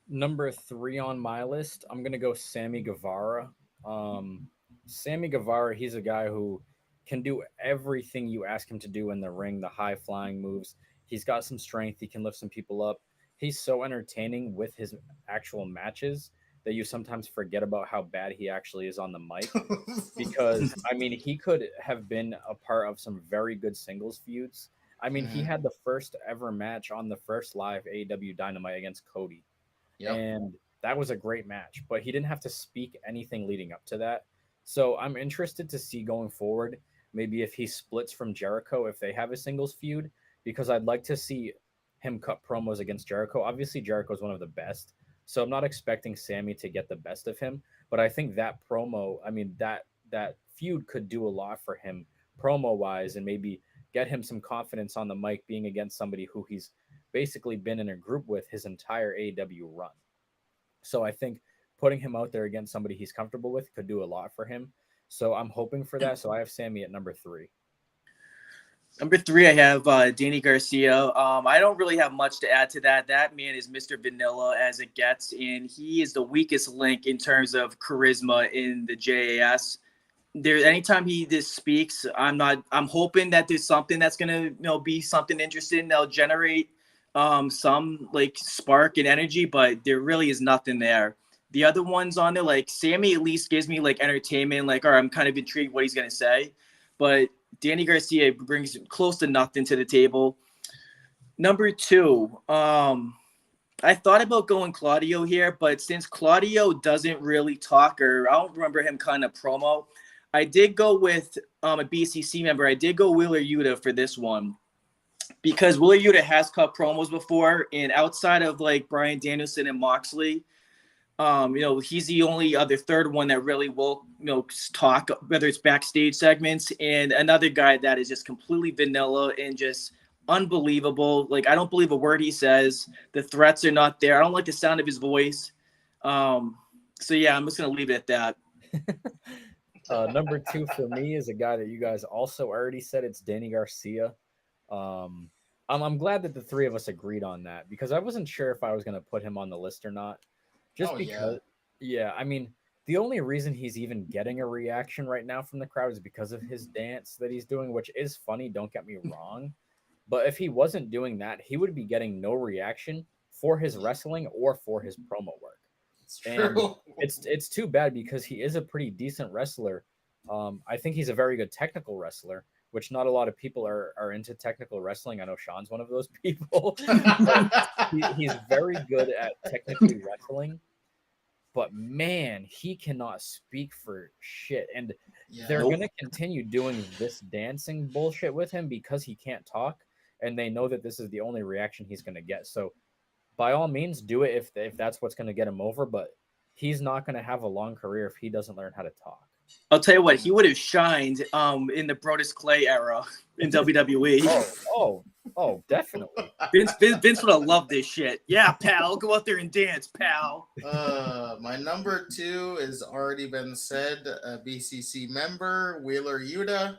Speaker 2: Number 3 on my list, I'm gonna go Sammy Guevara. Um, Sammy Guevara, he's a guy who can do everything you ask him to do in the ring. The high flying moves. He's got some strength. He can lift some people up. He's so entertaining with his actual matches that you sometimes forget about how bad he actually is on the mic. Because I mean, he could have been a part of some very good singles feuds. I mean, he
Speaker 1: Mhm.
Speaker 2: had the first ever match on the first live AEW Dynamite against Cody,
Speaker 1: Yep.
Speaker 2: and that was a great match, but he didn't have to speak anything leading up to that. So I'm interested to see going forward, maybe if he splits from Jericho, if they have a singles feud, because I'd like to see him cut promos against Jericho. Obviously, Jericho is one of the best, so I'm not expecting Sammy to get the best of him, but I think that promo, I mean that feud could do a lot for him promo wise, and maybe get him some confidence on the mic being against somebody who he's basically been in a group with his entire AEW run. So I think putting him out there against somebody he's comfortable with could do a lot for him. So I'm hoping for that. So I have Sammy at number 3.
Speaker 3: Number 3, I have Danny Garcia. I don't really have much to add to that. That man is Mr. Vanilla as it gets, and he is the weakest link in terms of charisma in the JAS. Anytime he just speaks, I'm hoping that there's something that's gonna be something interesting that'll generate some like spark and energy, but there really is nothing there. The other ones on there, like Sammy, at least gives me like entertainment. Like, all right, I'm kind of intrigued what he's gonna say, but Danny Garcia brings close to nothing to the table. Number 2, I thought about going Claudio here, but since Claudio doesn't really talk, or I don't remember him kind of promo, I did go with a BCC member. I did go Wheeler Yuta for this one because Wheeler Yuta has cut promos before, and outside of like Bryan Danielson and Moxley, he's the only other third one that really will, talk, whether it's backstage segments, and another guy that is just completely vanilla and just unbelievable. Like, I don't believe a word he says. The threats are not there. I don't like the sound of his voice. So yeah, I'm just gonna leave it at that.
Speaker 2: Number 2 for me is a guy that you guys also already said. It's Danny Garcia. Um, I'm glad that the three of us agreed on that because I wasn't sure if I was going to put him on the list or not. Just
Speaker 1: Oh yeah.
Speaker 2: because, yeah, I mean, the only reason he's even getting a reaction right now from the crowd is because of his dance that he's doing, which is funny. Don't get me wrong. But if he wasn't doing that, he would be getting no reaction for his wrestling or for his promo work.
Speaker 1: It's
Speaker 2: And
Speaker 1: true.
Speaker 2: it's too bad because he is a pretty decent wrestler. I think he's a very good technical wrestler, which not a lot of people are into technical wrestling. I know Sean's one of those people, but he's very good at technically wrestling. But man, he cannot speak for shit, and
Speaker 1: Yeah.
Speaker 2: they're
Speaker 3: Nope.
Speaker 2: gonna continue doing this dancing bullshit with him because he can't talk, and they know that this is the only reaction he's gonna get. So by all means, do it if that's what's going to get him over. But he's not going to have a long career if he doesn't learn how to talk.
Speaker 3: I'll tell you what, he would have shined in the Brodus Clay era in WWE.
Speaker 2: Definitely.
Speaker 3: Vince would have loved this shit. Yeah, pal, go out there and dance, pal.
Speaker 1: My number 2 has already been said. A BCC member, Wheeler Yuta.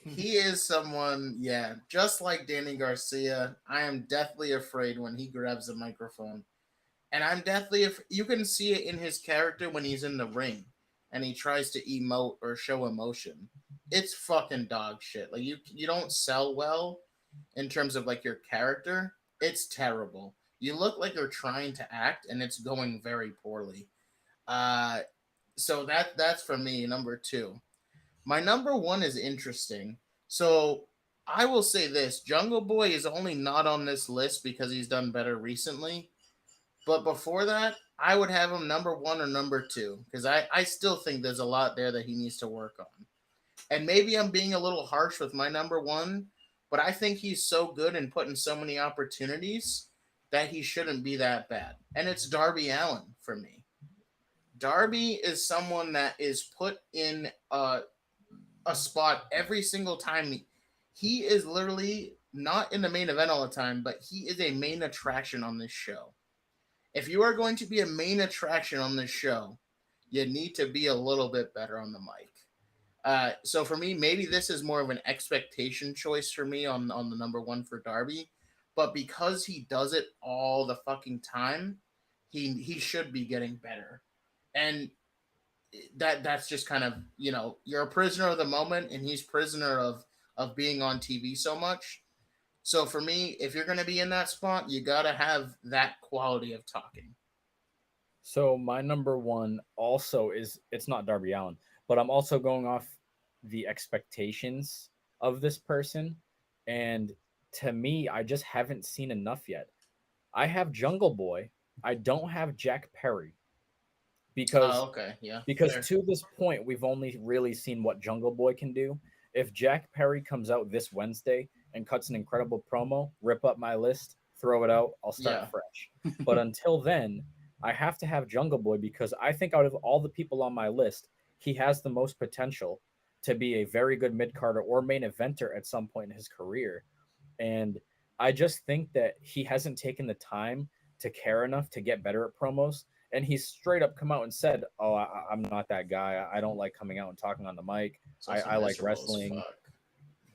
Speaker 1: He is someone, yeah, just like Danny Garcia. I am deathly afraid when he grabs a microphone. And I'm deathly, you can see it in his character when he's in the ring and he tries to emote or show emotion. It's fucking dog shit. Like you don't sell well in terms of like your character. It's terrible. You look like you're trying to act and it's going very poorly. Uh so that's for me number 2. My number 1 is interesting. So I will say this, Jungle Boy is only not on this list because he's done better recently. But before that, I would have him number 1 or number 2 because I still think there's a lot there that he needs to work on. And maybe I'm being a little harsh with my number 1, but I think he's so good and putting so many opportunities that he shouldn't be that bad. And it's Darby Allin for me. Darby is someone that is put in a spot every single time. He is literally not in the main event all the time, but he is a main attraction on this show. If you are going to be a main attraction on this show, you need to be a little bit better on the mic. So for me, maybe this is more of an expectation choice for me on the number one for Darby, but because he does it all the fucking time, he should be getting better, and that's just kind of, you're a prisoner of the moment, and he's prisoner of being on TV so much. So for me, if you're going to be in that spot, you got to have that quality of talking.
Speaker 2: So my number one also is it's not Darby Allen, but I'm also going off the expectations of this person. And to me, I just haven't seen enough yet. I have Jungle Boy. I don't have Jack Perry because
Speaker 1: Okay, yeah,
Speaker 2: because
Speaker 1: fair.
Speaker 2: to this point we've only really seen what Jungle Boy can do. If Jack Perry comes out this Wednesday and cuts an incredible promo, rip up my list, throw it out, I'll start
Speaker 1: Yeah.
Speaker 2: fresh. But until then, I have to have Jungle Boy because I think out of all the people on my list, he has the most potential to be a very good mid carder or main eventer at some point in his career. And I just think that he hasn't taken the time to care enough to get better at promos. And he's straight up come out and said, "Oh, I'm not that guy. I don't like coming out and talking on the mic.
Speaker 1: It's also
Speaker 2: I like
Speaker 1: miserable as
Speaker 2: wrestling."
Speaker 1: fuck.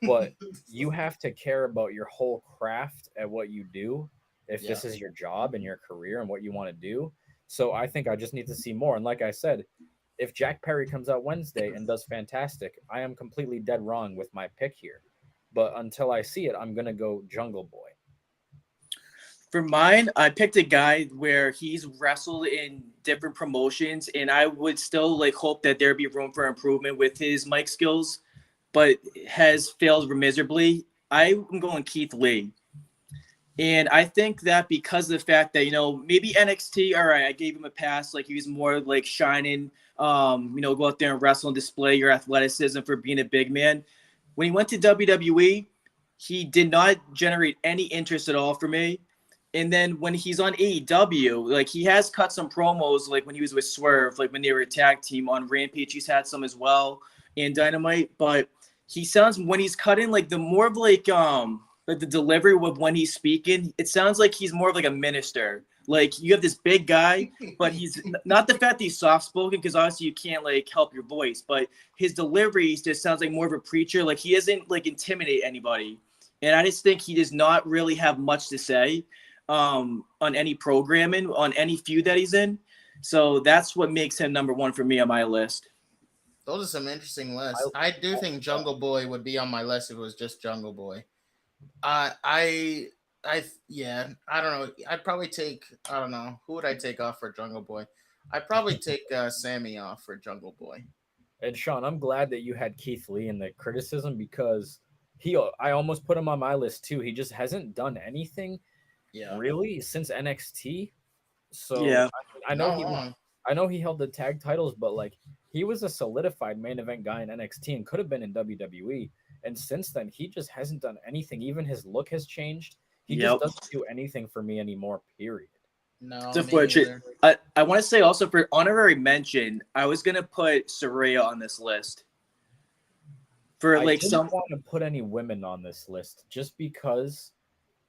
Speaker 2: But you have to care about your whole craft at what you do if
Speaker 1: Yeah.
Speaker 2: this is your job and your career and what you want to do. So I think I just need to see more. And like I said, if Jack Perry comes out Wednesday and does fantastic, I am completely dead wrong with my pick here. But until I see it, I'm gonna go Jungle Boy.
Speaker 3: For mine, I picked a guy where he's wrestled in different promotions, and I would still like hope that there'd be room for improvement with his mic skills, but has failed miserably. I'm going Keith Lee. And I think that because of the fact that, maybe NXT, all right, I gave him a pass. Like he was more like shining, go out there and wrestle and display your athleticism for being a big man. When he went to WWE, he did not generate any interest at all for me. And then when he's on AEW, like he has cut some promos, like when he was with Swerve, like when they were a tag team on Rampage, he's had some as well in Dynamite. But he sounds, when he's cutting, like the more of like the delivery of when he's speaking, it sounds like he's more of like a minister. Like you have this big guy, but he's not the fact that he's soft spoken, because obviously you can't like help your voice, but his delivery just sounds like more of a preacher. Like he doesn't like intimidate anybody. And I just think he does not really have much to say on any programming, on any feud that he's in. So that's what makes him number one for me on my list.
Speaker 1: Those are some interesting lists. I do think Jungle Boy would be on my list if it was just Jungle Boy. Yeah, I don't know. I'd probably take, I don't know, who would I take off for Jungle Boy? I'd probably take Sammy off for Jungle Boy.
Speaker 2: And Sean, I'm glad that you had Keith Lee in the criticism because I almost put him on my list too. He just hasn't done anything really since NXT. So
Speaker 3: yeah,
Speaker 2: I know he held the tag titles, but like he was a solidified main event guy in NXT and could have been in WWE. And since then, he just hasn't done anything. Even his look has changed. He just doesn't do anything for me anymore, period.
Speaker 1: No,
Speaker 3: it's unfortunate. I want to say also for honorary mention, I was going to put Saraya on this list. For
Speaker 2: I
Speaker 3: like
Speaker 2: didn't want to put any women on this list just because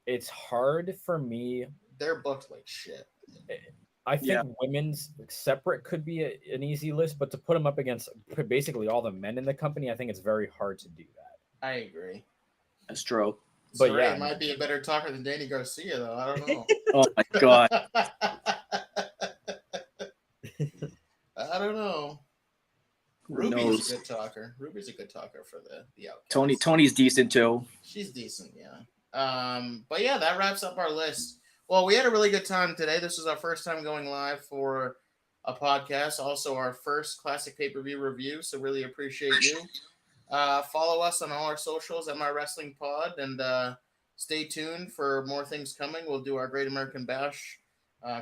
Speaker 2: it's hard for me.
Speaker 1: They're booked like shit.
Speaker 2: I think women's separate could be an easy list, but to put them up against basically all the men in the company, I think it's very hard to do that.
Speaker 1: I agree.
Speaker 3: That's true.
Speaker 1: But Saray might be a better talker than Danny Garcia, though. I don't know.
Speaker 3: Oh my god.
Speaker 1: I don't know. Ruby's a good talker. Ruby's a good talker for the Outcasts.
Speaker 3: Tony's decent too.
Speaker 1: She's decent, yeah. But yeah, that wraps up our list. Well, we had a really good time today. This was our first time going live for a podcast. Also, our first classic pay-per-view review. So really appreciate you. Follow us on all our socials at My Wrestling Pod, and stay tuned for more things coming. We'll do our Great American Bash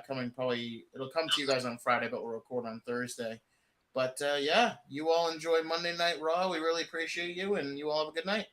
Speaker 1: coming probably. It'll come to you guys on Friday, but we'll record on Thursday. But yeah, you all enjoy Monday Night Raw. We really appreciate you, and you all have a good night.